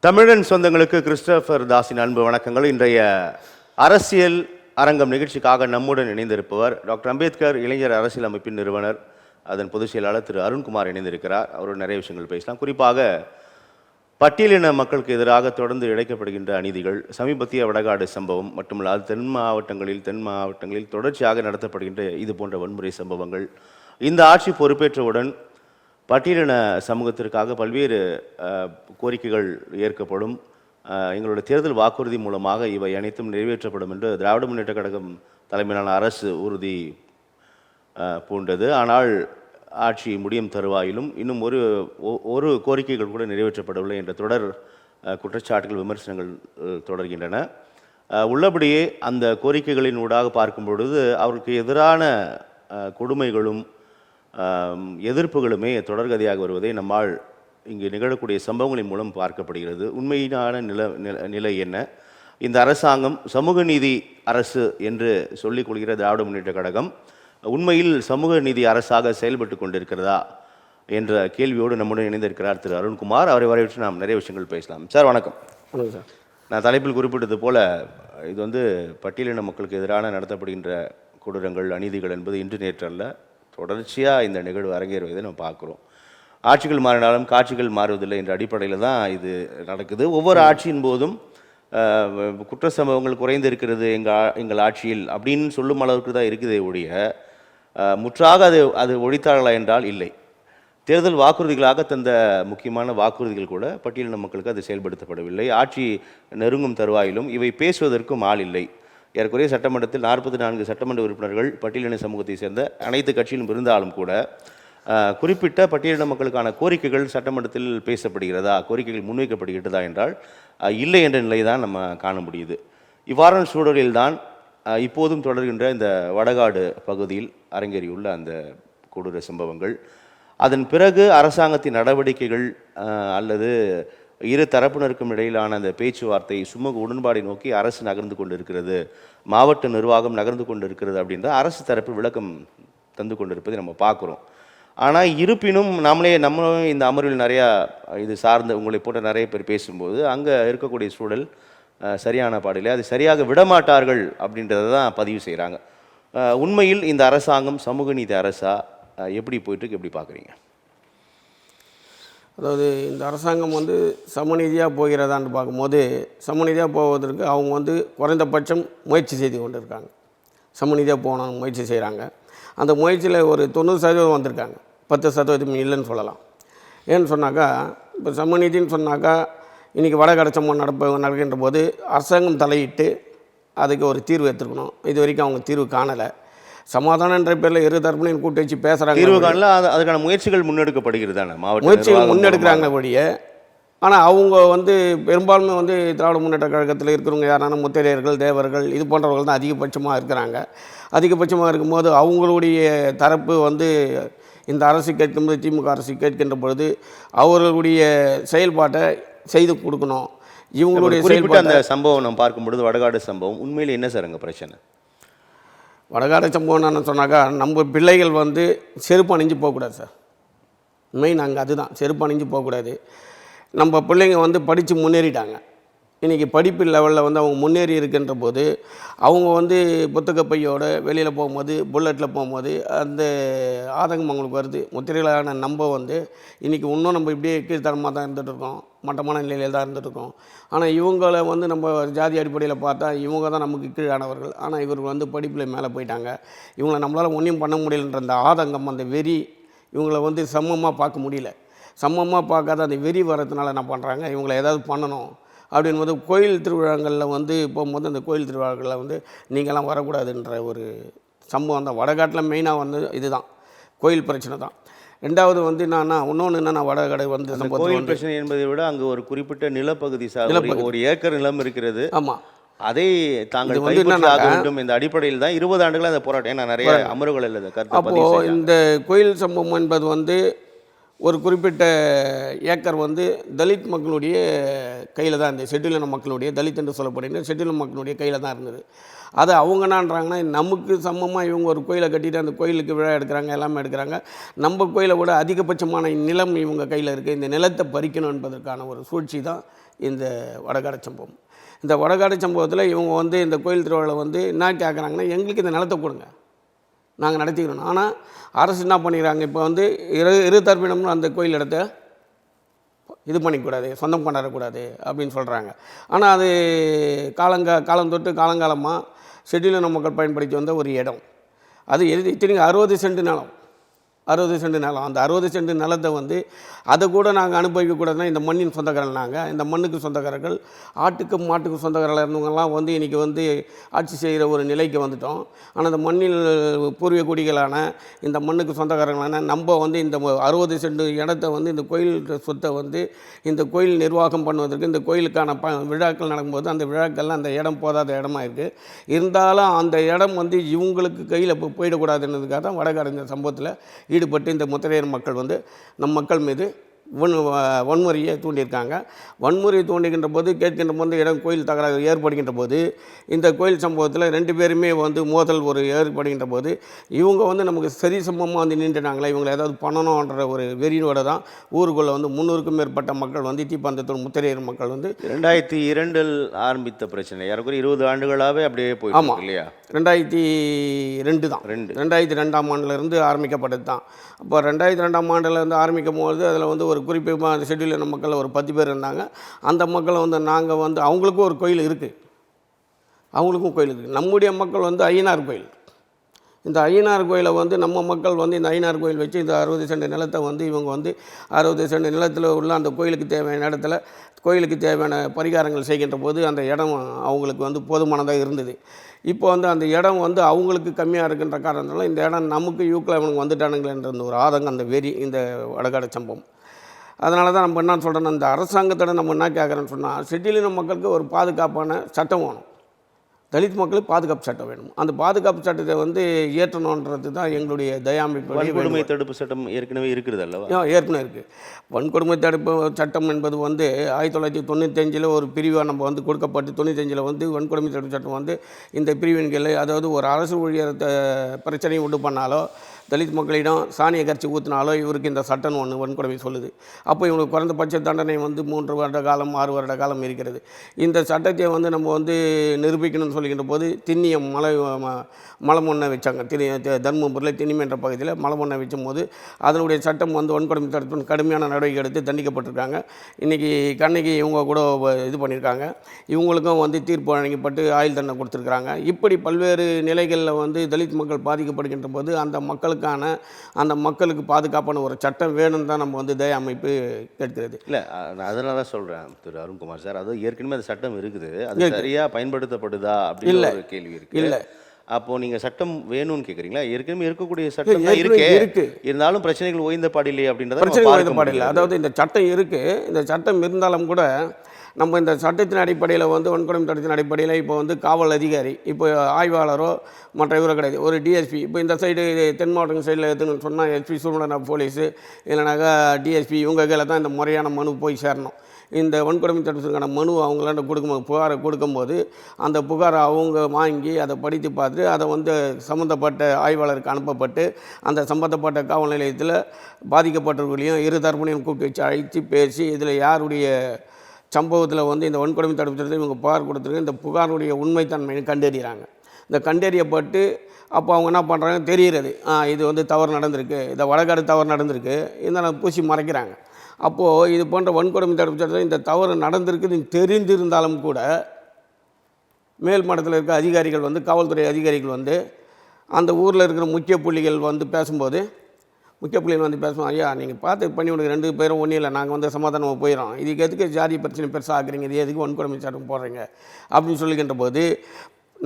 தமிழன் சொந்தங்களுக்கு கிறிஸ்டோபர் தாஸின் அன்பு வணக்கங்கள். இன்றைய அரசியல் அரங்கம் நிகழ்ச்சிக்காக நம்முடன் இணைந்திருப்பவர் டாக்டர் அம்பேத்கர் இளைஞர் அரசியல் அமைப்பின் நிறுவனர், அதன் பொதுச் செயலாளர் திரு அருண்குமார் இணைந்திருக்கிறார். அவரோடு நிறைய விஷயங்கள் பேசலாம். குறிப்பாக பட்டியலின மக்களுக்கு எதிராக தொடர்ந்து இழைக்கப்படுகின்ற அநீதிகள், சமீபத்திய வடகாடு சம்பவம் மட்டுமல்லாது தென் மாவட்டங்களில் தொடர்ச்சியாக நடத்தப்படுகின்ற இது போன்ற வன்முறை சம்பவங்கள், இந்த ஆட்சி பொறுப்பேற்றவுடன் பட்டியலின சமூகத்திற்காக பல்வேறு கோரிக்கைகள் ஏற்கப்படும். எங்களுடைய தேர்தல் வாக்குறுதி மூலமாக இவை அனைத்தும் நிறைவேற்றப்படும் என்று திராவிட முன்னேற்ற கழகம் தலைமையிலான அரசு உறுதி பூண்டது. ஆனால் ஆட்சி முடியும் தருவாயிலும் இன்னும் ஒரு கோரிக்கைகள் கூட நிறைவேற்றப்படவில்லை என்ற தொடர் குற்றச்சாட்டுகள், விமர்சனங்கள் தொடர்கின்றன. உள்ளபடியே அந்த கோரிக்கைகளின் ஊடாக பார்க்கும் பொழுது அவருக்கு எதிரான கொடுமைகளும் எதிர்ப்புகளுமே தொடர்கதையாக வருவதை நம்மால் இங்கு நிகழக்கூடிய சம்பவங்களின் மூலம் பார்க்கப்படுகிறது. உண்மையான நிலை என்ன? இந்த அரசாங்கம் சமூக நீதி அரசு என்று சொல்லிக் கொள்கிற திராவிட முன்னேற்ற கழகம் உண்மையில் சமூக நீதி அரசாக செயல்பட்டு கொண்டிருக்கிறதா என்ற கேள்வியோடு நம்முடன் இணைந்திருக்கிறார் திரு அருண்குமார். அவரை வரவேற்று நாம் நிறைய விஷயங்கள் பேசலாம். சார் வணக்கம். வணக்கம் சார். நான் தலைப்பில் குறிப்பிட்டது போல இது பட்டியலின மக்களுக்கு எதிரான நடத்தப்படுகின்ற கொடூரங்கள், அநீதிகள் என்பது இன்று நேற்று அல்ல, தொடர்ச்சியாக இந்த நிகழ்வு அரங்கேறுவதை நம்ம பார்க்குறோம். ஆட்சிகள் மாறினாலும் காட்சிகள் மாறுவதில்லை என்ற அடிப்படையில் தான் இது நடக்குது. ஒவ்வொரு ஆட்சியின் போதும் குற்ற சம்பவங்கள் குறைந்து இருக்கிறது எங்கள் ஆட்சியில் அப்படின்னு சொல்லும் அளவுக்கு தான் இருக்குதே ஒழிய முற்றாக அது ஒழித்தார்களா என்றால் இல்லை. தேர்தல் வாக்குறுதிகளாக தந்த முக்கியமான வாக்குறுதிகள் கூட பட்டியலின மக்களுக்கு அது செயல்படுத்தப்படவில்லை. ஆட்சி நெருங்கும் தருவாயிலும் இவை பேசுவதற்கும் ஆள் இல்லை. ஏறக்குறைய சட்டமன்றத்தில் 44 சட்டமன்ற உறுப்பினர்கள் பட்டியலின சமூகத்தை சேர்ந்த அனைத்து கட்சியிலும் இருந்தாலும் கூட குறிப்பிட்ட பட்டியலின மக்களுக்கான கோரிக்கைகள் சட்டமன்றத்தில் பேசப்படுகிறதா, கோரிக்கைகள் முன்வைக்கப்படுகிறதா என்றால் இல்லை என்ற நிலை தான் நம்ம காண முடியுது. இவ்வாறான சூழலில்தான் இப்போதும் தொடர்கின்ற இந்த வடகாடு பகுதியில் அரங்கேறியுள்ள அந்த கொடூர சம்பவங்கள், அதன் பிறகு அரசாங்கத்தின் நடவடிக்கைகள் அல்லது இரு தரப்பினருக்கும் இடையிலான அந்த பேச்சுவார்த்தை சுமூக உடன்பாடை நோக்கி அரசு நகர்ந்து கொண்டு இருக்கிறது, மாவட்ட நிர்வாகம் நகர்ந்து கொண்டு இருக்கிறது அப்படின்ற அரசு தரப்பு விளக்கம் தந்து கொண்டிருப்பதை நம்ம பார்க்குறோம். ஆனால் இருப்பினும் நம்மளும் இந்த அமர்வில் நிறையா இது சார்ந்த உங்களை போன்ற நிறைய பேர் பேசும்போது அங்கே இருக்கக்கூடிய சூழல் சரியான பாடில்லை, அது சரியாக விடமாட்டார்கள் அப்படின்றத தான் பதிவு செய்கிறாங்க. உண்மையில் இந்த அரசாங்கம் சமூக நீதி அரசா எப்படி போயிட்டுருக்கு, எப்படி பார்க்குறீங்க? அதாவது இந்த அரசாங்கம் சமநீதியாக போகிறதான்னு பார்க்கும்போது சமநீதியாக போவதற்கு அவங்க குறைந்தபட்சம் முயற்சி செய்து கொண்டு இருக்காங்க. சமநீதியாக போகணும் முயற்சி செய்கிறாங்க. அந்த முயற்சியில் ஒரு 90% வந்திருக்காங்க, 10% இல்லைன்னு சொல்லலாம். ஏன்னு சொன்னாக்கா, இப்போ சமநீதின்னு சொன்னாக்கா இன்றைக்கி வடகடை சம்பவம் நடக்கின்ற போது அரசாங்கம் தலையிட்டு அதுக்கு ஒரு தீர்வு எடுத்துருக்கணும். இது வரைக்கும் அவங்க தீர்வு காணலை. சமாதானன்ற பேரில் இரு தரப்புலையும் கூட்டி வச்சு பேசுகிறாங்க. தீர்வு காணல, அதுக்கான முயற்சிகள் முன்னெடுக்கப்படுகிறது தானே, முயற்சிகள் முன்னெடுக்கிறாங்க ஒழிய. ஆனால் அவங்க பெரும்பான்மை திராவிட முன்னேற்ற கழகத்தில் இருக்கிறவங்க யாரான முத்தரையர்கள், தேவர்கள் இது போன்றவர்கள் தான் அதிகபட்சமாக இருக்கிறாங்க. அதிகபட்சமாக இருக்கும்போது அவங்களுடைய தரப்பு இந்த அரசு கேட்கும்போது, திமுக அரசு கேட்கின்ற பொழுது அவர்களுடைய செயல்பாட்டை செய்து கொடுக்கணும். இவங்களுடைய செயல்பாடு அந்த சம்பவம் நம்ம பார்க்கும்பொழுது வடகாடு சம்பவம் உண்மையில் என்ன சார் அங்கே பிரச்சனை? வடகாடு சம்பவம் என்னன்னு சொன்னாக்கா, நம்ம பிள்ளைகள் செருப்பு அணிஞ்சு போகக்கூடாது சார். மெயின் அங்கே அதுதான், செருப்பு அணிஞ்சு போகக்கூடாது. நம்ம பிள்ளைங்க படித்து முன்னேறிட்டாங்க. இன்றைக்கி படிப்பு லெவலில் அவங்க முன்னேறி இருக்கின்ற போது அவங்க புத்தக பையோடு வெளியில் போகும்போது, புல்லட்டில் போகும்போது அந்த ஆதங்கம் அவங்களுக்கு வருது. முத்திரைகளான நம்ம இன்றைக்கி இன்னும் நம்ம இப்படியே கீழ்த்தரமாக தான் இருந்துகிட்ருக்கோம், மட்டமான நிலையில் தான் இருந்துகிட்ருக்கோம். ஆனால் இவங்களை நம்ம ஜாதி அடிப்படையில் பார்த்தா இவங்க தான் நமக்கு கீழானவர்கள். ஆனால் இவர்கள் படிப்பில் மேலே போயிட்டாங்க. இவங்களை நம்மளால் ஒன்றும் பண்ண முடியலன்ற அந்த ஆதங்கம், அந்த வெறி, இவங்களை சமமாக பார்க்க முடியல. சமமாக பார்க்காத அந்த வெறி வரதுனால என்ன பண்ணுறாங்க, இவங்களை ஏதாவது பண்ணணும் அப்படின்போது கோயில் திருவிழாக்களில் போகும்போது அந்த கோயில் திருவிழாக்களில் நீங்கள்லாம் வரக்கூடாதுன்ற ஒரு சம்பவம் தான் வடகாட்டில் மெயினாக இதுதான் கோயில் பிரச்சனை தான். ரெண்டாவது இன்னொன்று என்னன்னா, வடகடை கோயில் பிரச்சனை என்பதை விட அங்கே ஒரு குறிப்பிட்ட நிலப்பகுதி ஒரு ஏக்கர் நிலம் இருக்கிறது. ஆமாம், அதை தாங்கள் கைப்பற்ற வேண்டும் இந்த அடிப்படையில் தான் 20 ஆண்டுகளாக அந்த போராட்டம். ஏன்னா நிறைய அமர்வுகள் இல்லை கருத்து. அப்போது இந்த கோயில் சம்பவம் என்பது ஒரு குறிப்பிட்ட ஏக்கர் வந்து தலித் மக்களுடைய கையில் தான் இருந்தது. ஷெட்யூலின மக்களுடைய, தலித் என்று சொல்லப்படுகிற ஷெட்யூலின மக்களுடைய கையில் தான் இருந்தது. அது அவங்க என்னன்றாங்கன்னா, நமக்கு சமமாக இவங்க ஒரு கோயிலை கட்டிட்டு அந்த கோயிலுக்கு விழா எடுக்கிறாங்க, எல்லாமே எடுக்கிறாங்க. நம்ம கோயிலை விட அதிகபட்சமான நிலம் இவங்க கையில் இருக்குது. இந்த நிலத்தை பறிக்கணும் என்பதற்கான ஒரு சூழ்ச்சி தான் இந்த வடகாடு சம்பவம். இந்த வடகாடு சம்பவத்தில் இவங்க வந்து இந்த கோயில் திருவிழா வந்து என்ன கேட்குறாங்கன்னா, எங்களுக்கு இந்த நிலத்தை கொடுங்க, நாங்கள் நடத்திக்கிறோம். ஆனால் அரசு என்ன பண்ணிக்கிறாங்க, இப்போ வந்து இரு தரப்பினமும் அந்த கோயில் இடத்த இது பண்ணிக்கூடாது, சொந்தம் கொண்டாடக்கூடாது அப்படின்னு சொல்கிறாங்க. ஆனால் அது காலம் தொட்டு காலங்காலமாக ஷெட்யூலின மக்கள் பயன்படுத்தி வந்த ஒரு இடம். அது இத்தனைக்கும் 60 சென்ட் நிலம், 60 சென்ட் நிலம். அந்த 60 சென்ட் நிலத்தை வந்து அதை கூட நாங்கள் அனுபவிக்கக்கூடாதுன்னா, இந்த மண்ணின் சொந்தக்காரர்கள் நாங்கள், இந்த மண்ணுக்கு சொந்தக்காரர்கள், ஆட்டுக்கும் மாட்டுக்கும் சொந்தக்காரர்கள் இருந்தவங்கலாம் வந்து இன்றைக்கி வந்து ஆட்சி செய்கிற ஒரு நிலைக்கு வந்துட்டோம். ஆனால் இந்த மண்ணில் பூர்வீக குடிகளான இந்த மண்ணுக்கு சொந்தக்காரங்களான நம்ம வந்து இந்த 60 சென்ட் இடத்த வந்து இந்த கோயில் சொத்தை வந்து இந்த கோயில் நிர்வாகம் பண்ணுவதற்கு, இந்த கோயிலுக்கான விழாக்கள் நடக்கும்போது அந்த விழாக்கள்லாம் அந்த இடம் போதாத இடமா இருக்குது. இருந்தாலும் அந்த இடம் வந்து இவங்களுக்கு கையில் போயிடக்கூடாதுன்றதுக்காக தான் வடகாடு இந்த சம்பவத்தில் ஈடுபட்டு இந்த முத்திரையர் மக்கள் வந்து நம் மக்கள் மீது வன்முறையை தூண்டியிருக்காங்க. வன்முறையை தூண்டுகின்ற போது கேட்கின்ற போது இடம் கோயில் தகராறு ஏற்படுகின்ற போது இந்த கோயில் சம்பவத்தில் 2 பேருமே வந்து மோதல் ஒரு ஏற்படுகின்ற போது இவங்க வந்து நமக்கு சரி சமமாக வந்து நின்றுனாங்களே, இவங்களை ஏதாவது பண்ணணுன்ற ஒரு வெறியோடு தான் ஊருக்குள்ளே வந்து 300க்கும் மேற்பட்ட மக்கள் வந்து தீப்பந்தத்தோடு முத்திரையர் மக்கள் வந்து 2002 ஆரம்பித்த பிரச்சனை யாருக்கும் 20 ஆண்டுகளாகவே அப்படியே போயிட்டு இல்லையா? 2002 தான். 2002ஆம் ஆண்டிலிருந்து ஆரம்பிக்கப்பட்டது தான். அப்போ 2002ஆம் ஆண்டிலேருந்து ஆரம்பிக்கும் போது அதில் வந்து ஒரு குறிப்பிட்ட அந்த ஷெட்யூலின மக்கள் ஒரு 10 பேர் இருந்தாங்க. அந்த மக்களை வந்து நாங்கள் வந்து அவங்களுக்கும் ஒரு கோயில் இருக்குது, நம்முடைய மக்கள் வந்து ஐயனார் கோயில். இந்த ஐயனார் கோயிலை வந்து நம்ம மக்கள் வந்து இந்த ஐயனார் கோயில் வச்சு இந்த 60 சென்ட் நிலத்தை வந்து இவங்க வந்து 60 சென்ட் நிலத்தில் உள்ள அந்த கோயிலுக்கு தேவையான இடத்துல கோயிலுக்கு தேவையான பரிகாரங்கள் செய்கின்ற போது அந்த இடம் அவங்களுக்கு வந்து போதுமானதாக இருந்தது. இப்போ வந்து அந்த இடம் வந்து அவங்களுக்கு கம்மியாக இருக்கின்ற காரணத்தினால இந்த இடம் நமக்கு யூக்கில் அவனுக்கு வந்துட்டானுங்களேன்ற ஒரு ஆதங்கம், அந்த வெறி இந்த வடகாடு சம்பவம். அதனால தான் நம்ம என்ன சொல்கிறோன்னா, இந்த அரசாங்கத்தோட நம்ம என்ன கேட்குறோன்னு சொன்னால், ஷெட்யூலின மக்களுக்கு ஒரு பாதுகாப்பான சட்டம் வேணும், தலித் மக்களுக்கு பாதுகாப்பு சட்டம் வேணும். அந்த பாதுகாப்பு சட்டத்தை வந்து ஏற்றணுன்றது தான் எங்களுடைய தயாமிப்பு. வன்கொடுமை தடுப்பு சட்டம் ஏற்கனவே இருக்குது அல்லவா? ஏற்கனவே இருக்குது. வன்கொடுமை தடுப்பு சட்டம் என்பது வந்து 1995 ஒரு பிரிவாக நம்ம வந்து கொடுக்கப்பட்டு 95 வந்து வன்கொடுமை தடுப்பு சட்டம் வந்து இந்த பிரிவின் கீழ், அதாவது ஒரு அரசு ஊழியர் பிரச்சனையை உண்டு பண்ணாலோ தலித் மக்களிடம் சாணியை கரைச்சி ஊற்றினாலோ இவருக்கு இந்த சட்டம் ஒன்று வன்கொடுமை சொல்லுது. அப்போ இவங்களுக்கு குறைந்தபட்ச தண்டனை வந்து 3 வருட காலம் 6 வருட காலம் இருக்கிறது. இந்த சட்டத்தை வந்து நம்ம வந்து நிரூபிக்கணும்னு சொல்லிக்கின்ற போது திண்ணியம் மலம் ஒன்றை வச்சாங்க. தர்மபுரியில் திண்ணியம் என்ற பகுதியில் மலம் ஒன்றை வைக்கும் போது அதனுடைய சட்டம் வந்து வன்கொடுமை தடுப்பு கடுமையான நடவடிக்கை எடுத்து தண்டிக்கப்பட்டிருக்காங்க. இன்றைக்கி கண்ணகி இவங்க கூட இது பண்ணியிருக்காங்க. இவங்களுக்கும் வந்து தீர்ப்பு வழங்கப்பட்டு ஆயுள் தண்டனை கொடுத்துருக்குறாங்க. இப்படி பல்வேறு நிலைகளில் வந்து தலித் மக்கள் பாதிக்கப்படுகின்ற போது அந்த மக்களுக்கு பாதுகாப்பான ஒரு சட்டம் வேணும்னு தான் நம்ம வந்து தயா அமைப்பு கேட்கிறது. இல்லை, நான் அதனால தான் சொல்கிறேன் திரு அருண்குமார் சார், அது ஏற்கனவே அந்த சட்டம் இருக்குது, அது சரியாக பயன்படுத்தப்படுதா அப்படின்னு ஒரு கேள்வி இருக்குது. இல்லை, அப்போது நீங்கள் சட்டம் வேணும்னு கேட்குறீங்களா? ஏற்கனவே இருக்கக்கூடிய சட்டம் தான் இருக்கு, இருந்தாலும் பிரச்சனைகள் ஓய்ந்த பாடில்லையே அப்படின்றத பிரச்சனை ஓய்ந்த பாடில்லை. அதாவது இந்த சட்டம் இருக்குது, இந்த சட்டம் இருந்தாலும் கூட நம்ம இந்த சட்டத்தின் அடிப்படையில் வந்து வன்கொடுமை சட்டத்தின் அடிப்படையில் இப்போ வந்து காவல் அதிகாரி, இப்போ ஆய்வாளரோ மற்ற இவரோ கிடையாது, ஒரு டிஎஸ்பி. இப்போ இந்த சைடு தென் மாவட்டம் சைடில் எடுத்துன்னு சொன்னால் எஸ்பி சூழ்நிலை போலீஸு இல்லைனாக்கா டிஎஸ்பி இவங்க கையில் தான் இந்த முறையான மனு போய் சேரணும். இந்த வன்கொடுமை தடுப்புக்கான மனு அவங்களாண்ட புகாரை கொடுக்கும்போது அந்த புகாரை அவங்க வாங்கி அதை படித்து பார்த்துட்டு அதை வந்து சம்மந்தப்பட்ட ஆய்வாளருக்கு அனுப்பப்பட்டு அந்த சம்மந்தப்பட்ட காவல் நிலையத்தில் பாதிக்கப்பட்டவர்களையும் இரு தரப்பினையும் கூப்பிட்டு வச்சு அழைத்து பேசி இதில் யாருடைய சம்பவத்தில் வந்து இந்த வன்கொடுமை தடுப்பு சட்டத்தை இவங்க புகார் கொடுத்துருக்கு, இந்த புகாருடைய உண்மைத்தன்மையை கண்டறிகிறாங்க. இந்த கண்டறியப்பட்டு அப்போ அவங்க என்ன பண்ணுறாங்க தெரிகிறது, இது வந்து தவறு நடந்திருக்கு, இந்த வடகாடு தவறு நடந்திருக்கு, இதனால் பூசி மறைக்கிறாங்க. அப்போது இது போன்ற வன்கொடுமை தடுப்பு சட்டத்தில் இந்த தவறு நடந்திருக்குது தெரிந்திருந்தாலும் கூட மேல் மட்டத்தில் இருக்க அதிகாரிகள் வந்து காவல்துறை அதிகாரிகள் வந்து அந்த ஊரில் இருக்கிற முக்கிய புள்ளிகள் வந்து பேசும்போது ஐயா நீங்கள் பார்த்து பண்ணி விடுங்க, 2 பேரும் ஒன்றும் இல்லை, நாங்கள் வந்து சமாதானமாக போயிடும், இதுக்கு எதுக்கு ஜாதி பிரச்சனை பெருசாக ஆக்குறீங்க, இது எதுக்கு வன்கொடுமை சட்டம் போடுறீங்க அப்படின்னு சொல்லிக்கின்ற போது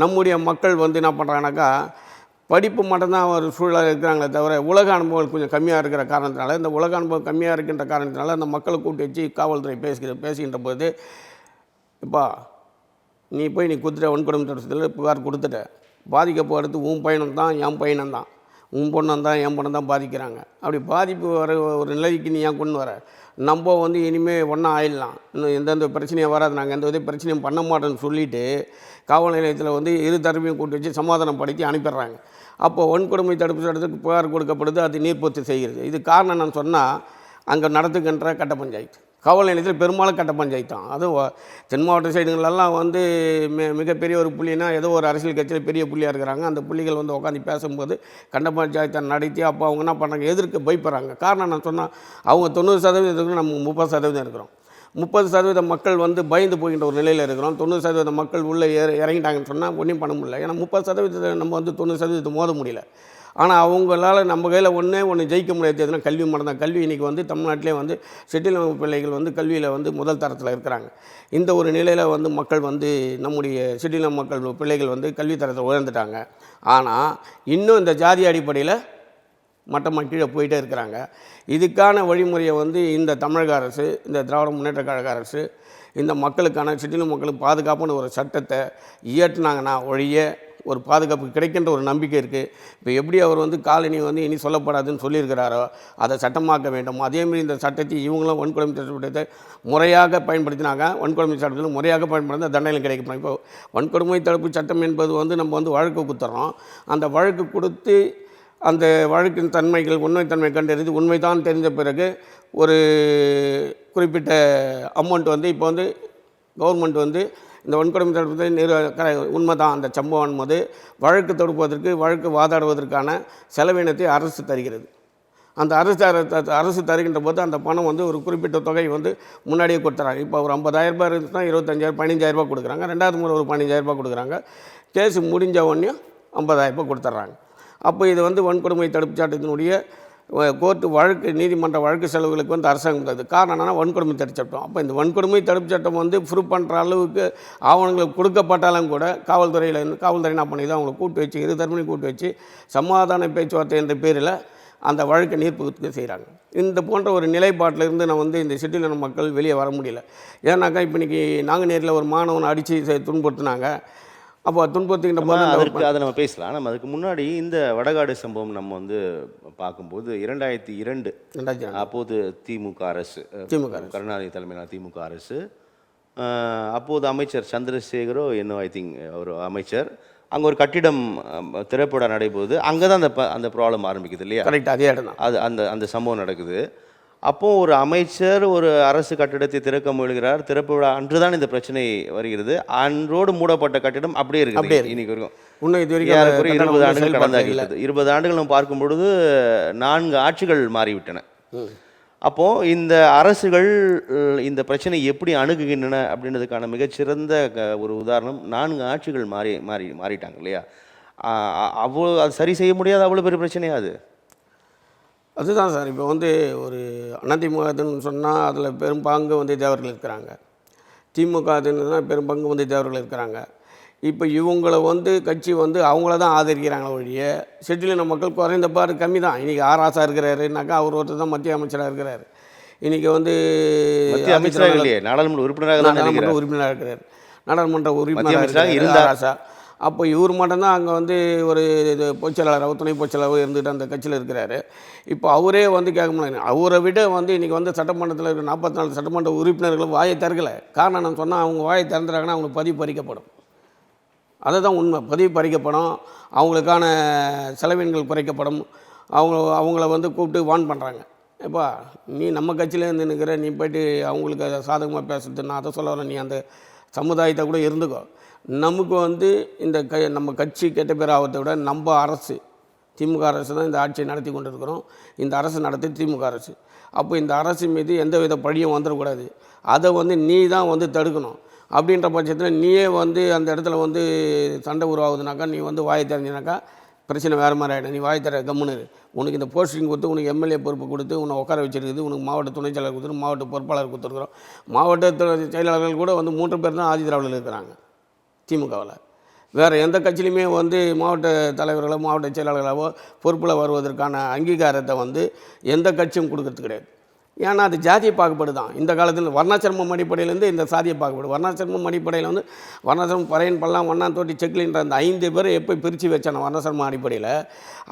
நம்முடைய மக்கள் வந்து என்ன பண்ணுறாங்கனாக்கா படிப்பு மட்டும்தான் ஒரு சூழலாக இருக்கிறாங்களே தவிர உலக அனுபவம் கொஞ்சம் கம்மியாக இருக்கிற காரணத்தினால, இந்த உலக அனுபவம் கம்மியாக இருக்கின்ற காரணத்தினால அந்த மக்களை கூப்பிட்டு வச்சு காவல்துறை பேசுகின்ற போது, இப்போ நீ போய் குதிரை வன்கொடுமை தடுப்பதில் புகார் கொடுத்துட்ட, பாதிக்கப்படுறது உன் பயணம் தான், என் பயணம் தான், உன் பொண்ணு தான் என் பொண்ணு தான் பாதிக்கிறாங்க. அப்படி பாதிப்பு வர ஒரு நிலைக்கு நீ ஏன் கொண்டு வர? நம்ம வந்து இனிமேல் ஒன்றா ஆயிடலாம், இன்னும் எந்தெந்த பிரச்சனையும் வராது, நாங்கள் எந்த வித பிரச்சனையும் பண்ண மாட்டோன்னு சொல்லிவிட்டு காவல் நிலையத்தில் வந்து இரு தரப்பையும் கூட்டி வச்சு சமாதானப்படுத்தி அனுப்பிடுறாங்க. அப்போ வன்கொடுமை தடுப்பு சட்டத்துக்கு புகார் கொடுக்கப்படுது, அது நீர்ப்பொத்து செய்கிறது. இது காரணம் என்னன்னு சொன்னால் அங்கே நடத்துகின்ற கட்ட பஞ்சாயத்து, காவல் நிலையத்தில் பெரும்பாலும் கட்ட பஞ்சாயத்து தான். அதுவும் தென் மாவட்ட சைடுங்களெல்லாம் வந்து மிகப்பெரிய ஒரு புள்ளினா ஏதோ ஒரு அரசியல் கட்சியில் பெரிய புள்ளியாக இருக்கிறாங்க. அந்த புள்ளிகள் வந்து உட்காந்து பேசும்போது கட்ட பஞ்சாயத்தை நடத்தி அப்போ அவங்க என்ன பண்ணுறாங்க, எதிர்க்க பயப்படுறாங்க. காரணம் நான் சொன்னால் அவங்க 90% இருக்கிறோம், நம்ம 30% இருக்கிறோம். 30% மக்கள் வந்து பயந்து போகின்ற ஒரு நிலையில் இருக்கிறோம். 90% மக்கள் உள்ளே இறங்கிட்டாங்கன்னு சொன்னால் ஒன்றும் பண்ண முடியல. ஏன்னா 30% நம்ம வந்து 90% மோத முடியல. ஆனால் அவங்களால நம்ம கையில் ஒன்று ஜெயிக்க முடியாது. எதுனா கல்வி மட்டும் தான். கல்வி இன்றைக்கி வந்து தமிழ்நாட்டிலே வந்து செட்டில் பிள்ளைகள் வந்து கல்வியில் வந்து முதல் தரத்தில் இருக்கிறாங்க. இந்த ஒரு நிலையில் வந்து மக்கள் வந்து நம்முடைய செட்டில் மக்கள் பிள்ளைகள் வந்து கல்வி தரத்தை உயர்ந்துட்டாங்க. ஆனால் இன்னும் இந்த ஜாதி அடிப்படையில் மட்டமாக கீழே போயிட்டே இருக்கிறாங்க. இதுக்கான வழிமுறையை வந்து இந்த தமிழக அரசு, இந்த திராவிட முன்னேற்ற கழக அரசு இந்த மக்களுக்கான செட்டில் மக்களுக்கு பாதுகாப்பான ஒரு சட்டத்தை இயற்றினாங்கன்னா ஒழிய ஒரு பாதுகாப்பு கிடைக்கின்ற ஒரு நம்பிக்கை இருக்குது. இப்போ எப்படி அவர் வந்து காலனி வந்து இனி சொல்லப்படாதுன்னு சொல்லியிருக்கிறாரோ அதை சட்டமாக்க வேண்டும். அதேமாதிரி இந்த சட்டத்தை இவங்களும் வன்கொடுமை சட்டத்தை முறையாக பயன்படுத்தினாங்க. வன்கொடுமை சட்டத்தில் முறையாக பயன்படுத்த தண்டனை கிடைக்கும். இப்போ வன்கொடுமை தடுப்பு சட்டம் என்பது வந்து நம்ம வந்து வழக்கு கொடுத்துறோம். அந்த வழக்கு கொடுத்து அந்த வழக்கின் தன்மைகள் உண்மைத்தன்மை கண்டறிந்து உண்மைதான் தெரிஞ்ச பிறகு ஒரு குறிப்பிட்ட அமௌண்ட் வந்து இப்போ வந்து கவர்மெண்ட் வந்து இந்த வன்கொடுமை தடுப்பதை உண்மை தான் அந்த சம்பவம் போது வழக்கு தொடுப்பதற்கு வழக்கு வாதாடுவதற்கான செலவினத்தை அரசு தருகிறது. அந்த அரசு தருகின்ற போது அந்த பணம் வந்து ஒரு குறிப்பிட்ட தொகை வந்து முன்னாடியே கொடுத்துறாங்க. இப்போ ஒரு 50,000 ரூபாய் இருந்துச்சுன்னா 25,000 15,000 ரூபாய் கொடுக்குறாங்க. ரெண்டாவது முறை ஒரு 15,000 ரூபாய் கொடுக்குறாங்க. கேஸு முடிஞ்ச உடனே 50,000 ரூபாய் கொடுத்துட்றாங்க. அப்போ இது வந்து வன்கொடுமை தடுப்பு சட்டத்தினுடைய கோர்ட்டு வழக்கு நீதிமன்ற வழக்கு செலவுகளுக்கு வந்து அரசாங்கம் தருது. காரணம் என்னன்னா வன்கொடுமை தடுப்பு சட்டம். அப்போ இந்த வன்கொடுமை தடுப்பு சட்டம் வந்து ப்ரூவ் பண்ணுற அளவுக்கு ஆவணங்களுக்கு கொடுக்கப்பட்டாலும் கூட காவல்துறை என்ன பண்ணிது, அவங்களை கூட்டு வச்சு இரு தரப்பையும் கூட்டு வச்சு சமாதான பேச்சுவார்த்தை என்ற பேரில் அந்த வழக்கை நீர்ப்புக்கு செய்கிறாங்க. இந்த போன்ற ஒரு நிலைப்பாட்டிலிருந்து நான் வந்து இந்த சிட்டியின மக்கள் வெளியே வர முடியல. ஏன்னாக்கா இப்போ இன்றைக்கி நாங்குநேரில் ஒரு மாணவனை அடித்து துன்புறுத்தினாங்க. அப்போ துன்புறுத்துகின்ற போது அதற்கு அதை நம்ம பேசலாம். நம்ம அதுக்கு முன்னாடி இந்த வடகாடு சம்பவம் நம்ம வந்து பார்க்கும்போது 2002 அப்போது திமுக அரசு, கருணாநிதி தலைமையிலான திமுக அரசு, அப்போது அமைச்சர் சந்திரசேகரோ ஐ திங்க் ஒரு அமைச்சர், அங்கே ஒரு கட்டிடம் திரைப்பட நடைபோது அங்கே தான் அந்த ப்ராப்ளம் ஆரம்பிக்குது இல்லையா? கரெக்ட், அதே இடம் தான். அந்த சம்பவம் நடக்குது. அப்போது ஒரு அமைச்சர் ஒரு அரசு கட்டிடத்தை திறக்க முயல்கிறார். திறப்பு விழா அன்றுதான் இந்த பிரச்சனை வருகிறது. அன்றோடு மூடப்பட்ட கட்டிடம் அப்படியே இருக்குது இன்னைக்கு வரைக்கும். இன்னும் இது வரைக்கும் 20 ஆண்டுகள் கடந்தாகிவிட்டது. 20 ஆண்டுகள் நம்ம பார்க்கும் பொழுது 4 ஆட்சிகள் மாறிவிட்டன. அப்போது இந்த அரசுகள் இந்த பிரச்சனை எப்படி அணுகுகின்றன அப்படின்றதுக்கான மிகச்சிறந்த ஒரு உதாரணம் 4 ஆட்சிகள் மாறிட்டாங்க இல்லையா? அவ்வளோ அது சரி செய்ய முடியாத அவ்வளோ பெரிய பிரச்சனையாது. அதுதான் சார். இப்போ வந்து ஒரு அதிமுகன்னு சொன்னால் அதில் பெரும்பங்கு வந்து தேவர்கள் இருக்கிறாங்க. திமுகன்னா பெரும்பங்கு வந்து தேவர்கள் இருக்கிறாங்க. இப்போ இவங்களை வந்து கட்சி வந்து அவங்கள தான் ஆதரிக்கிறாங்க ஒழிய செட்டிலின மக்கள் குறைந்த பாடு கம்மி தான். இன்றைக்கி ஆராசா இருக்கிறாருனாக்கா அவர் ஒருத்தர் தான் மத்திய அமைச்சராக இருக்கிறார். இன்றைக்கி வந்து அமைச்சராக இல்லையே, நாடாளுமன்ற உறுப்பினராக இருக்கிறார். நாடாளுமன்ற உறுப்பினராக இருந்தார் ஆராசா. அப்போ இவர் மட்டும்தான் அங்கே வந்து ஒரு இது பொதுச்செயலாளராக துணை பொதுச்செயலாளராக இருந்துட்டு அந்த கட்சியில் இருக்கிறாரு. இப்போ அவரே வந்து கேட்க முடியாது. அவரை விட வந்து இன்றைக்கி வந்து சட்டமன்றத்தில் இருக்கிற 44 சட்டமன்ற உறுப்பினர்களும் வாயை திறக்கலை. காரணம் நான் சொன்னால் அவங்க வாயை திறந்துறாங்கன்னா அவங்களுக்கு பதிவு பறிக்கப்படும். அதுதான் உண்மை. பதிவு பறிக்கப்படும், அவங்களுக்கான செலவினங்கள் குறைக்கப்படும். அவங்கள வந்து கூப்பிட்டு வார்ன் பண்ணுறாங்க. எப்பா நீ நம்ம கட்சியிலேருந்து நிற்கிற, நீ போய்ட்டு அவங்களுக்கு சாதகமாக பேசுறது, நான் அதை சொல்ல வரேன், நீ அந்த சமுதாயத்தை கூட இருந்துக்கோ. நமக்கு வந்து இந்த நம்ம கட்சி கெட்ட பேர் ஆகிறத விட நம்ம அரசு திமுக அரசு தான் இந்த ஆட்சியை நடத்தி கொண்டு இருக்கிறோம். இந்த அரசு நடத்தி திமுக அரசு. அப்போ இந்த அரசு மீது எந்த வித பழியும் வந்துடக்கூடாது. அதை வந்து நீ தான் வந்து தடுக்கணும். அப்படின்ற பட்சத்தில் நீயே வந்து அந்த இடத்துல வந்து சண்டை உருவாகுதுனாக்கா நீ வந்து வாயை தெரிஞ்சினாக்கா பிரச்சனை வேறு மாதிரி ஆகிடும். நீ வாயை தர கம்முன்னு உனக்கு இந்த போஸ்டிங் கொடுத்து உனக்கு எம்எல்ஏ பொறுப்பு கொடுத்து உன்னை உட்கார வச்சுருக்குது. உனக்கு மாவட்ட துணைச் செயலாளர் கொடுத்துரு, மாவட்ட பொறுப்பாளர் கொடுத்துருக்குறோம். மாவட்ட செயலாளர்கள் கூட வந்து 3 பேர் தான் ஆதிதிராவிடர்கள் இருக்கிறாங்க திமுகவில். வேறு எந்த கட்சியிலையுமே வந்து மாவட்ட தலைவர்களோ மாவட்ட செயலாளர்களாவோ பொறுப்பில் வருவதற்கான அங்கீகாரத்தை வந்து எந்த கட்சியும் கொடுக்கறது கிடையாது. ஏன்னா அது ஜாதியை பாகுபாடு தான். இந்த காலத்தில் வர்ணாசிரமம் அடிப்படையிலேருந்து இந்த சாதியை பாகுபாடு. வர்ணாசிரமம் அடிப்படையில் வந்து வர்ணாசிரமம் பறையன் பல்லாம் வண்ணான் தோட்டி செக்கிலின்ற அந்த 5 பேரை எப்போ பிரித்து வச்சான வர்ணாசிரமம் அடிப்படையில்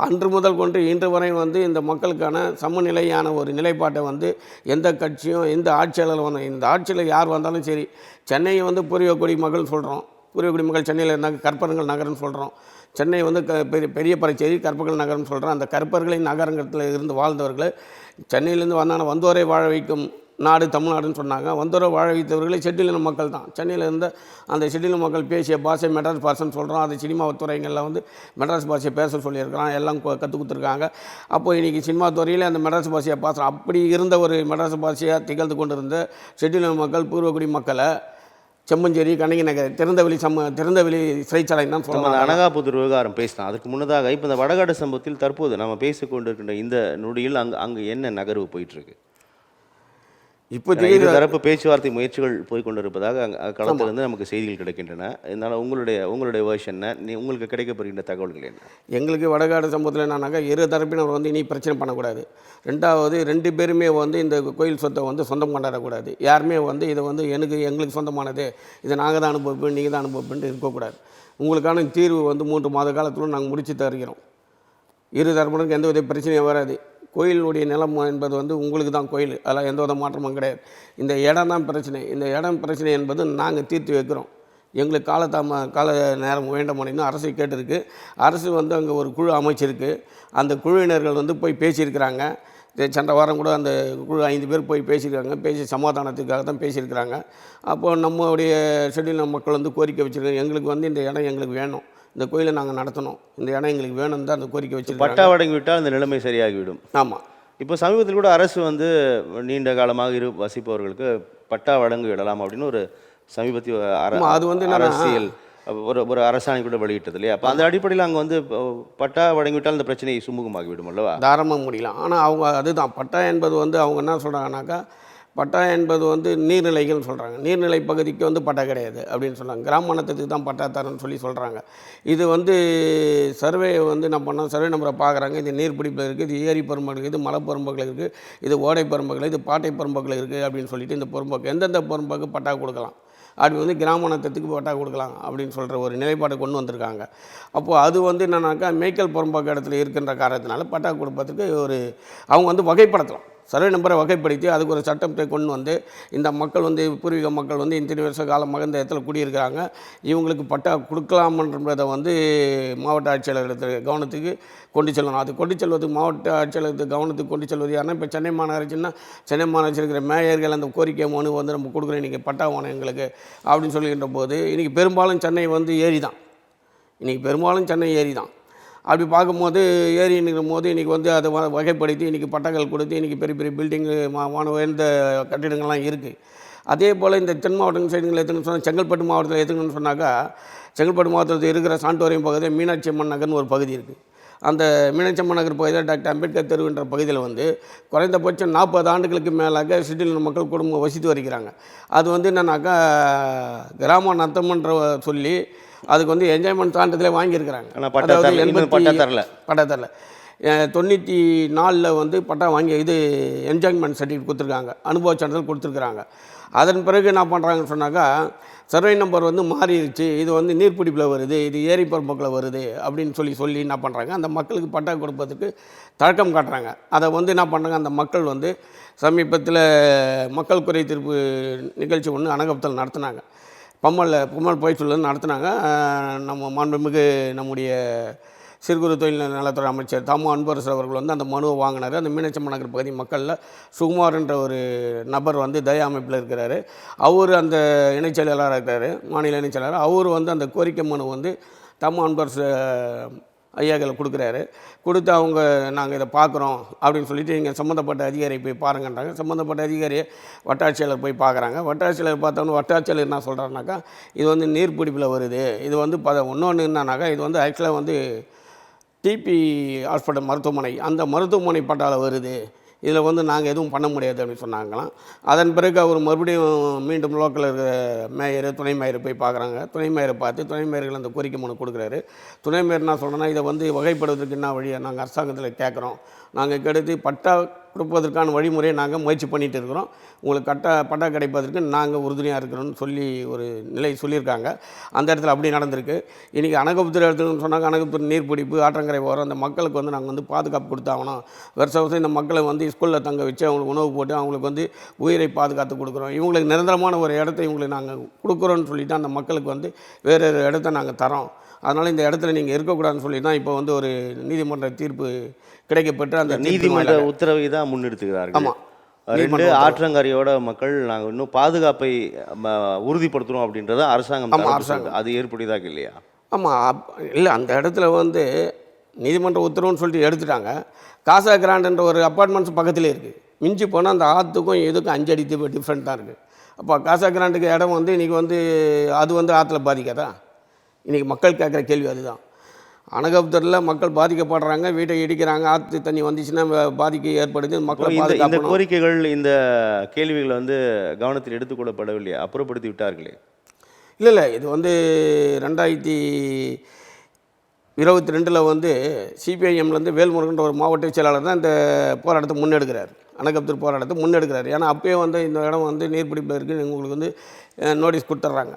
அன்று முதல் கொண்டு இன்று வரை வந்து இந்த மக்களுக்கான சமநிலையான ஒரு நிலைப்பாட்டை வந்து எந்த கட்சியும் எந்த ஆட்சியாளர் வந்து இந்த ஆட்சியில் யார் வந்தாலும் சரி, சென்னையை வந்து பூர்வீகக்குடி மக்கள் சொல்கிறோம், பூர்வீகக்குடி மக்கள் சென்னையில் இருந்தாங்க, கற்பகங்கள் நகரம்னு சொல்கிறோம். சென்னை வந்து பெரிய பறைச்சேரி கற்பகங்கள் நகரம்னு சொல்கிறோம். அந்த கற்பர்களின் நகரத்தில் இருந்து வாழ்ந்தவர்கள் சென்னையிலேருந்து வந்தாங்கன்னா வந்தோரை வாழ வைக்கும் நாடு தமிழ்நாடுன்னு சொன்னாங்க. வந்தோரை வாழ வைத்தவர்களே ஷெட்யூலின மக்கள் தான். சென்னையில் இருந்த அந்த ஷெட்யூலின மக்கள் பேசிய பாஷை மெட்ராஸ் பாஷைன்னு சொல்கிறோம். அது சினிமா துறைகளில் வந்து மெட்ராஸ் பாஷையை பேச சொல்லியிருக்கிறான், எல்லாம் கற்றுக் கொடுத்துருக்காங்க. அப்போ இன்றைக்கி சினிமா துறையில் அந்த மெட்ராஸ் பாஷையை பேசுகிறோம். அப்படி இருந்த ஒரு மெட்ராஸ் பாஷையாக திகழ்ந்து கொண்டு இருந்த ஷெட்யூலின மக்கள் பூர்வக்குடி மக்களை செம்மஞ்சேரி கண்ணகி நகர் திறந்தவெளி சிறைச்சாலை தான் நம்ம சொல்லுவாங்க. அனகாபுத்தூர் விவகாரம் பேசலாம். அதுக்கு முன்னதாக இப்போ இந்த வடகாடு சம்பவத்தில் தற்போது நம்ம பேசிக்கொண்டிருக்கின்ற இந்த நொடியில் அங்கே என்ன நகர்வு போயிட்டுருக்கு? இப்போ இரு தரப்பு பேச்சுவார்த்தை முயற்சிகள் போய்கொண்டிருப்பதாக களத்திலிருந்து நமக்கு செய்திகள் கிடைக்கின்றன. இதனால் உங்களுடைய வேர்ஷன் உங்களுக்கு கிடைக்கப்படுகின்ற தகவல்கள் என்ன? எங்களுக்கு வடகாடு சம்பவத்தில் என்னன்னாக்கா இரு தரப்பினர் வந்து இனி பிரச்சனை பண்ணக்கூடாது. ரெண்டாவது 2 பேருமே வந்து இந்த கோயில் சொத்தை வந்து சொந்தம் கொண்டாடக்கூடாது. யாருமே வந்து இதை வந்து எங்களுக்கு சொந்தமானது, இதை நாங்கள் தான் அனுபவிப்போம், நீங்கள் தான் அனுபவிப்புன்ட்டு இருக்கக்கூடாது. உங்களுக்கான தீர்வு வந்து 3 மாத காலத்தில் நாங்கள் முடித்து தருகிறோம். இரு தரப்பினருக்கு எந்த வித பிரச்சனையும் வராது. கோயிலுடைய நிலம் என்பது வந்து உங்களுக்கு தான் கோயில், அதில் எந்த வித மாற்றமும் கிடையாது. இந்த இடம் தான் பிரச்சனை. இந்த இடம் பிரச்சனை என்பது நாங்கள் தீர்த்து வைக்கிறோம். எங்களுக்கு கால நேரம் வேண்டும் அப்படின்னு அரசு கேட்டிருக்கு. அரசு வந்து அங்கே ஒரு குழு அமைச்சிருக்கு. அந்த குழுவினர்கள் வந்து போய் பேசியிருக்கிறாங்க. சென்ற வாரம் கூட அந்த குழு 5 பேர் போய் பேசியிருக்காங்க. பேசி சமாதானத்துக்காக தான் பேசியிருக்கிறாங்க. அப்போது நம்மளுடைய ஷெட்யூல் மக்கள் வந்து கோரிக்கை வச்சுருக்காங்க, எங்களுக்கு வந்து இந்த இடம் எங்களுக்கு வேணும், இந்த கோயிலை நாங்கள் நடத்தணும், இந்த இடம் எங்களுக்கு வேணும் தான் அந்த கோரிக்கை வச்சுருக்காங்க. பட்டா வழங்கி விட்டால் அந்த நிலைமை சரியாகிவிடும். ஆமாம். இப்போ சமீபத்தில் கூட அரசு வந்து நீண்ட காலமாக வசிப்பவர்களுக்கு பட்டா வழங்கி விடலாம் அப்படின்னு ஒரு சமீபத்திய அது வந்து அரசியல் ஒரு அரசாணை கூட வெளியிட்டது இல்லையா? அப்போ அந்த அடிப்படையில் அங்கே வந்து பட்டா வழங்கிவிட்டால் அந்த பிரச்சனையை சுமூகமாகிவிடும் அல்லவா? தாராளமாக முடியலாம். ஆனால் அவங்க அதுதான் பட்டா என்பது வந்து அவங்க என்ன சொல்கிறாங்கனாக்கா, பட்டா என்பது வந்து நீர்நிலைகள்னு சொல்கிறாங்க. நீர்நிலை பகுதிக்கு வந்து பட்டா கிடையாது அப்படின்னு சொல்கிறாங்க. கிராமத்துக்கு தான் பட்டா தரேன்னு சொல்கிறாங்க. இது வந்து சர்வே வந்து என்ன பண்ணோம், சர்வே நம்பரை பார்க்குறாங்க. இது நீர்பிடிப்பில் இருக்குது, இது ஏரி பெரும்பகுகள் இருக்குது, மலை பெரும்பகுகள் இருக்குது, இது ஓடை பெரும்பகுகள், இது பாட்டை பெரும்பகுகள் இருக்குது அப்படின்னு சொல்லிட்டு இந்த பெரும்பகு எந்தெந்த பெரும்பகு பட்டா கொடுக்கலாம், அப்படி வந்து கிராமத்துக்கு பட்டா கொடுக்கலாம் அப்படின்னு சொல்கிற ஒரு நிலைப்பாடு கொண்டு வந்திருக்காங்க. அப்போது அது வந்து என்னன்னாக்கா மேய்க்கல் புறம்போக்கு இடத்துல இருக்கின்ற காரணத்தினால பட்டா கொடுப்பதற்கு அவங்க வந்து வகைப்படுத்தலாம். சர்வே நம்பரை வகைப்படுத்தி அதுக்கு ஒரு சட்டத்தை கொண்டு வந்து இந்த மக்கள் வந்து பூர்வீக மக்கள் வந்து இத்தனை வருஷ காலமாக இந்த இடத்துல குடியிருக்கிறாங்க, இவங்களுக்கு பட்டா கொடுக்கலாமன்றதை வந்து மாவட்ட ஆட்சியாளர் கவனத்துக்கு கொண்டு செல்லணும். அது கொண்டு செல்வதுக்கு மாவட்ட ஆட்சியாளருக்கு கவனத்துக்கு கொண்டு செல்வது யாருன்னா, இப்போ சென்னை மாநகராட்சின்னா சென்னை மாநகராட்சி இருக்கிற மேயர்கள் அந்த கோரிக்கை மனு வந்து நம்ம கொடுக்குறோம், இன்றைக்கி பட்டா வேணும் எங்களுக்கு அப்படின்னு சொல்லிக்கின்ற போது இன்றைக்கி பெரும்பாலும் சென்னை வந்து ஏரி தான். இன்றைக்கி பெரும்பாலும் சென்னை ஏரி தான். அப்படி பார்க்கும்போது ஏரிங்கிற போது இன்றைக்கி வந்து அதை வகைப்படுத்தி இன்றைக்கி பட்டாக்கள் கொடுத்து இன்றைக்கி பெரிய பெரிய பில்டிங்கு உயர்ந்த கட்டிடங்கள்லாம் இருக்குது. அதே போல் இந்த தென் மாவட்டம் சைடுங்களில் எதுக்குன்னு சொன்னால் செங்கல்பட்டு மாவட்டத்தில் எதுக்குன்னு சொன்னாக்கா, செங்கல்பட்டு மாவட்டத்தில் இருக்கிற சாண்டோரியம் பகுதியில் மீனாட்சி அம்மன் நகர்னு ஒரு பகுதி இருக்குது. அந்த மீனாட்சி அம்மன் நகர் பகுதியில் டாக்டர் அம்பேத்கர் தெருவுன்ற பகுதியில் வந்து குறைந்தபட்சம் 40 ஆண்டுகளுக்கு மேலாக ஷெட்யூல் மக்கள் குடும்பம் வசித்து வருகிறாங்க. அது வந்து என்னன்னாக்கா கிராம நத்தம்ன்ற சொல்லி அதுக்கு வந்து என்ஜாய்மெண்ட் சான்றிதழே வாங்கியிருக்கிறாங்க. அதாவது பட்டா தரல 94 வந்து பட்டா வாங்கி இது என்ஜாய்மெண்ட் சர்டிஃபிகேட் கொடுத்துருக்காங்க, அனுபவ சான்றிதழ் கொடுத்துருக்குறாங்க. அதன் பிறகு என்ன பண்ணுறாங்கன்னு சொன்னாக்கா, சர்வே நம்பர் வந்து மாறிடுச்சு, இது வந்து நீர்பிடிப்பில் வருது, இது ஏரி பரம்பக்கில் வருது அப்படின்னு சொல்லி என்ன பண்ணுறாங்க, அந்த மக்களுக்கு பட்டா கொடுப்பதுக்கு தழக்கம் காட்டுறாங்க. அதை வந்து என்ன பண்ணுறாங்க, அந்த மக்கள் வந்து சமீபத்தில் மக்கள் குறை தீர்ப்பு நிகழ்ச்சி ஒன்று அனகாபுத்தூரில் நடத்தினாங்க. பம்மல் பயிற்சியில் நடத்தினாங்க. நம்ம மாண்புமிகு நம்முடைய சிறு குறு தொழில் நலத்துறை அமைச்சர் தாமு அன்பரசு அவர்கள் வந்து அந்த மனுவை வாங்கினார். அந்த மீனாட்சி அம்மன் நகர் பகுதி மக்களில் சுகுமார் என்ற ஒரு நபர் வந்து தயா அமைப்பில் இருக்கிறார். அவர் அந்த இணைச்செயலாளராக இருக்கிறார், மாநில இணைச்செயலாளர். அவர் வந்து அந்த கோரிக்கை மனு வந்து தாமு அன்பரசு ஐயாக்களை கொடுக்குறாரு. கொடுத்து அவங்க நாங்கள் இதை பார்க்குறோம் அப்படின்னு சொல்லிட்டு இங்கே சம்மந்தப்பட்ட அதிகாரி போய் பாருங்கன்றாங்க. சம்மந்தப்பட்ட அதிகாரியை வட்டாட்சியாளர் போய் பார்க்குறாங்க. வட்டாட்சியாளர் பார்த்தோன்னு வட்டாட்சியாளர் என்ன சொல்கிறாருனாக்கா, இது வந்து நீர்பிடிப்பில் வருது, இது வந்து இன்னொன்று என்னன்னாக்கா, இது வந்து ஆக்சுவலாக வந்து டிபி ஹாஸ்பிட்டல் மருத்துவமனை, அந்த மருத்துவமனை பட்டாவில் வருது, இதில் வந்து நாங்கள் எதுவும் பண்ண முடியாது அப்படின்னு சொன்னாங்களாம். அதன் பிறகு அவர் மறுபடியும் மீண்டும் லோக்கலில் இருக்கிற மேயர் துணை மேயர் போய் பார்க்குறாங்க. துணை மேயரை பார்த்து துணை மேயர்கள் அந்த கோரிக்கை மனு கொடுக்குறாரு. துணை மேயர் என்ன சொல்கிறேன்னா, இதை வந்து வகைப்படுவதற்கு என்ன வழியை நாங்கள் அரசாங்கத்தில் கேட்குறோம், நாங்கள் கெடுத்து பட்டா கொடுப்பதற்கான வழிமுறையை நாங்கள் முயற்சி பண்ணிகிட்டு இருக்கிறோம். உங்களுக்கு பட்டா கிடைப்பதற்கு நாங்கள் உறுதுணையாக இருக்கிறோம்னு சொல்லி ஒரு நிலை சொல்லியிருக்காங்க. அந்த இடத்துல அப்படி நடந்திருக்கு. இன்றைக்கி அனகபுத்தூர் எடுத்துன்னு சொன்னாங்க, அனகபுத்தூர் நீர்பிடிப்பு, ஆற்றங்கரை ஓரம் அந்த மக்களுக்கு வந்து நாங்கள் வந்து பாதுகாப்பு கொடுத்தாகணும். வருஷம் இந்த மக்களை வந்து ஸ்கூலில் தங்க வச்சு அவங்களுக்கு உணவு போட்டு அவங்களுக்கு வந்து உயிரை பாதுகாத்து கொடுக்குறோம். இவங்களுக்கு நிரந்தரமான ஒரு இடத்த இவங்களுக்கு நாங்கள் கொடுக்குறோன்னு சொல்லிவிட்டு அந்த மக்களுக்கு வந்து வேறு இடத்த நாங்கள் தரோம். அதனால் இந்த இடத்துல நீங்கள் இருக்கக்கூடாதுன்னு சொல்லி தான் இப்போ வந்து ஒரு நீதிமன்ற தீர்ப்பு கிடைக்கப்பட்டு அந்த நீதிமன்ற உத்தரவை தான் முன்னெடுத்துக்கிறார்கள். ஆமாம், 2 ஆற்றங்கரையோட மக்கள் நாங்கள் இன்னும் பாதுகாப்பை உறுதிப்படுத்துகிறோம் அப்படின்றத அரசாங்கம் அது ஏற்புடையதாக இல்லையா? ஆமாம், இல்லை அந்த இடத்துல வந்து நீதிமன்ற உத்தரவுன்னு சொல்லிட்டு எடுத்துட்டாங்க. காசா கிராண்டுன்ற ஒரு அப்பார்ட்மெண்ட்ஸ் பக்கத்திலே இருக்குது. மிஞ்சி போனால் அந்த ஆற்றுக்கும் இதுக்கும் 5 அடி டிஃப்ரெண்ட் தான் இருக்குது. அப்போ காசா கிராண்டுக்கு இடம் வந்து இன்றைக்கி வந்து அது வந்து ஆற்றுல பாதிக்காதா? இன்றைக்கி மக்கள் கேட்குற கேள்வி அதுதான். அனகபுத்தூரில் மக்கள் பாதிக்கப்படுறாங்க, வீட்டை இடிக்கிறாங்க, ஆற்று தண்ணி வந்துச்சுன்னா பாதிக்க ஏற்படுது. மக்களை இந்த கோரிக்கைகள் இந்த கேள்விகள் வந்து கவனத்தில் எடுத்துக்கொள்ளப்படவில்லையா? அப்புறப்படுத்தி விட்டார்களே? இல்லை, இது வந்து 2022 வந்து சிபிஐஎம்லேருந்து வேல்முருகன்ற ஒரு மாவட்ட செயலாளர் தான் இந்த போராட்டத்தை முன்னெடுக்கிறார். அனகபுத்தூர் போராட்டத்தை முன்னெடுக்கிறார். ஏன்னா அப்பயே வந்து இந்த இடம் வந்து நீர்பிடிப்பில் இருக்குது, உங்களுக்கு வந்து நோட்டீஸ் கொடுத்துட்றாங்க,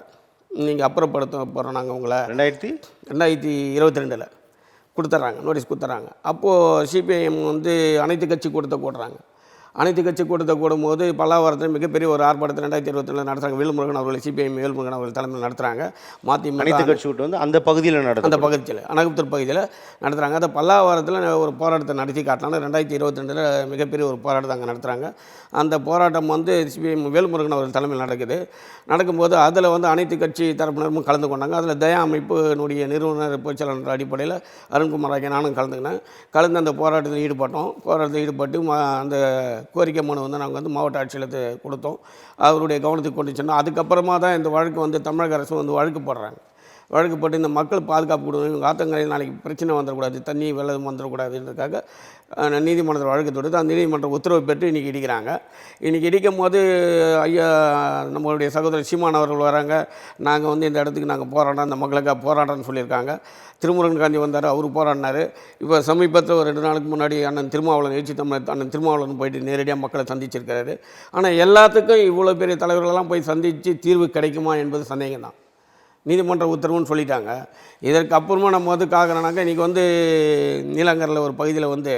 நீங்கள் அப்புறப்படுத்த போகிறோம் நாங்கள் உங்களை 2022 கொடுத்துட்றாங்க, நோட்டீஸ் கொடுத்துட்றாங்க. அப்போது சிபிஐஎம் வந்து அனைத்து கட்சி கூட்டத்தை கூடுறாங்க. அனைத்து கட்சி கூட்டத்தை கூடும்போது பல்லாவரத்தில் மிகப்பெரிய ஒரு ஆர்ப்பாட்டத்தை 2022 நடத்துகிறாங்க. வேல்முருகன் அவர்கள், சிபிஐஎம் வேல்முருகன் அவர்கள் தலைமையில் நடத்துகிறாங்க. அனைத்து கட்சி கூட்டம் வந்து அந்த பகுதியில் அந்த பகுதியில் அனகபுத்தூர் பகுதியில் நடத்துகிறாங்க. அந்த பல்லாவரத்தில் ஒரு போராட்டத்தை நடத்தி காட்டினாங்க. 2022 மிகப்பெரிய ஒரு போராட்டத்தை அங்கே நடத்துகிறாங்க. அந்த போராட்டம் வந்து சிபிஐஎம் வேல்முருகன் அவர்கள் தலைமையில் நடக்கும்போது அதில் வந்து அனைத்து கட்சி தரப்பினரும் கலந்து கொண்டாங்க. அதில் தயா அமைப்பினுடைய நிறுவனர் பொதுச்செயலாளர் அடிப்படையில் அருண்குமார் ஆகிய நானும் கலந்துக்கினேன். கலந்து அந்த போராட்டத்தில் ஈடுபட்டு அந்த கோரிக்கை மனு வந்து நாங்கள் வந்து மாவட்ட ஆட்சியருக்கு கொடுத்தோம். அவருடைய கவனத்துக்கு கொண்டு சென்றோம். அதுக்கப்புறமா தான் இந்த வழக்கு வந்து தமிழக அரசு வந்து வழக்கு போட்டு இந்த மக்கள் பாதுகாப்பு கொடுக்கணும், இவங்க ஆத்தங்கரையில் நாளைக்கு பிரச்சனை வந்துடக்கூடாது, தண்ணி வெள்ளம் வந்துடக்கூடாதுன்றதுக்காக நீதிமன்றத்தில் வழக்கு தொடுத்து அந்த நீதிமன்ற உத்தரவு பெற்று இன்றைக்கி இடிக்கிறாங்க. இன்றைக்கி இடிக்கும் போது ஐயா நம்மளுடைய சகோதரர் சீமான் அவர்கள் வராங்க, நாங்கள் வந்து இந்த இடத்துக்கு நாங்கள் போராடுறோம், இந்த மக்களுக்காக போராடுறோன்னு சொல்லியிருக்காங்க. திருமுருகன் காந்தி வந்தார், அவர் போராடினார். இப்போ சமீபத்தில் ஒரு 2 நாளுக்கு முன்னாடி அண்ணன் திருமாவளவன் அண்ணன் திருமாவளவன் போயிட்டு நேரடியாக மக்களை சந்திச்சிருக்கிறாரு. ஆனால் எல்லாத்துக்கும் இவ்வளோ பெரிய தலைவர்களெல்லாம் போய் சந்தித்து தீர்வு கிடைக்குமா என்பது சந்தேகம் தான். நீதிமன்ற உத்தரவுன்னு சொல்லிட்டாங்க. இதற்கு அப்புறமா நம்ம வந்து காக்கிறனாக்கா இன்றைக்கி வந்து நீலாங்கரில் ஒரு பகுதியில் வந்து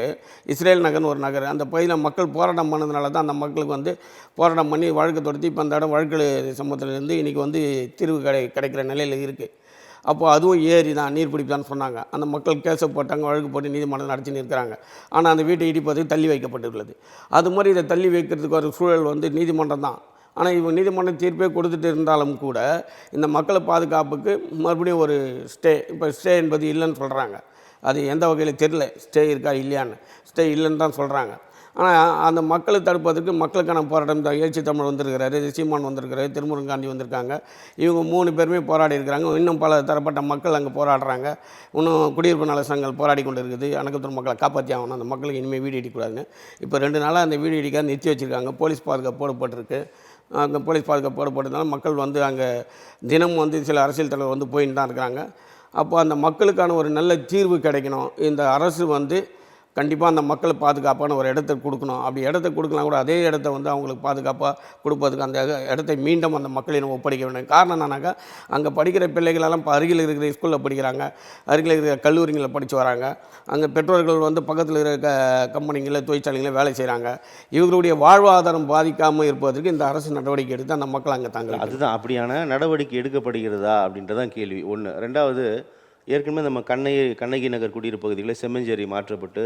இஸ்ரேல் நகர்னு ஒரு நகர், அந்த பகுதியில் மக்கள் போராட்டம் பண்ணதுனால தான் அந்த மக்களுக்கு வந்து போராட்டம் பண்ணி வழக்கு தொடுத்து இப்போ அந்த இடம் வழக்கு சம்பவத்திலேருந்து இன்றைக்கி வந்து தீர்வு கிடைக்கிற நிலையில் இருக்குது. அப்போது அதுவும் ஏரி தான், நீர்பிடிப்பு சொன்னாங்க. அந்த மக்கள் கேஸை போட்டாங்க, வழக்கு போட்டு நீதிமன்றம் நடத்தி நிற்கிறாங்க. ஆனால் அந்த வீட்டை இடிப்பதற்கு தள்ளி வைக்கப்பட்டுள்ளது. அது மாதிரி இதை தள்ளி வைக்கிறதுக்கு ஒரு சூழல் வந்து நீதிமன்றம் தான். ஆனால் இவங்க நீதிமன்ற தீர்ப்பே கொடுத்துட்டு இருந்தாலும் கூட இந்த மக்களை பாதுகாப்புக்கு மறுபடியும் ஒரு இப்போ ஸ்டே என்பது இல்லைன்னு சொல்கிறாங்க. அது எந்த வகையில் தெரியல, ஸ்டே இருக்கா இல்லையான்னு. ஸ்டே இல்லைன்னு தான் சொல்கிறாங்க. ஆனால் அந்த மக்களை தடுப்பதற்கு மக்களுக்கான போராட்டம் இந்த எழுச்சி தமிழ் வந்திருக்கிறாரு, சீமான் வந்திருக்கிறாரு, திருமுருகன் காந்தி வந்திருக்காங்க. இவங்க 3 பேருமே போராடி இருக்கிறாங்க. இன்னும் பல தரப்பட்ட மக்கள் அங்கே போராடுறாங்க. இன்னும் குடியிருப்பு நல சங்கங்கள் போராடி கொண்டு இருக்குது. அனகபுத்தூர் மக்களை காப்பாற்றி ஆகணும், அந்த மக்களுக்கு இனிமேல் வீடு இடிக்கக்கூடாதுன்னு. இப்போ 2 நாளாக அந்த வீடு இடிக்காது நிறுத்தி வச்சுருக்காங்க. போலீஸ் பாதுகாப்பு போடப்பட்டிருக்கு. அங்கே போலீஸ் பாதுகாப்பு போடப்பட்டதுனால மக்கள் வந்து அங்கே தினமும் வந்து சில அரசியல் தலைவர் வந்து போயின்னு தான் இருக்கிறாங்க. அப்போ அந்த மக்களுக்கான ஒரு நல்ல தீர்வு கிடைக்கணும். இந்த அரசு வந்து கண்டிப்பாக அந்த மக்களை பாதுகாப்பான ஒரு இடத்த கொடுக்கணும். அப்படி இடத்த கொடுக்கலாம் கூட அதே இடத்த வந்து அவங்களுக்கு பாதுகாப்பாக கொடுப்பதுக்கு அந்த இடத்தை மீண்டும் அந்த மக்களிடம் ஒப்படைக்க வேண்டும். காரணம் என்னன்னாக்கா அங்கே படிக்கிற பிள்ளைகளெல்லாம் இப்போ அருகில் இருக்கிற ஸ்கூலில் படிக்கிறாங்க, அருகில் இருக்கிற கல்லூரிகளில் படித்து வராங்க. அங்கே பெற்றோர்கள் வந்து பக்கத்தில் இருக்கிற கம்பெனிகளில் தொழிற்சாலைகளில் வேலை செய்கிறாங்க. இவர்களுடைய வாழ்வாதாரம் பாதிக்காமல் இருப்பதற்கு இந்த அரசு நடவடிக்கை எடுத்து அந்த மக்கள் அங்கே தாங்க. அதுதான், அப்படியான நடவடிக்கை எடுக்கப்படுகிறதா அப்படின்றதான் கேள்வி ஒன்று. 2வது, ஏற்கனவே நம்ம கண்ணகி நகர் குடியிருப்பு பகுதிகளில் செம்மஞ்சேரி மாற்றப்பட்டு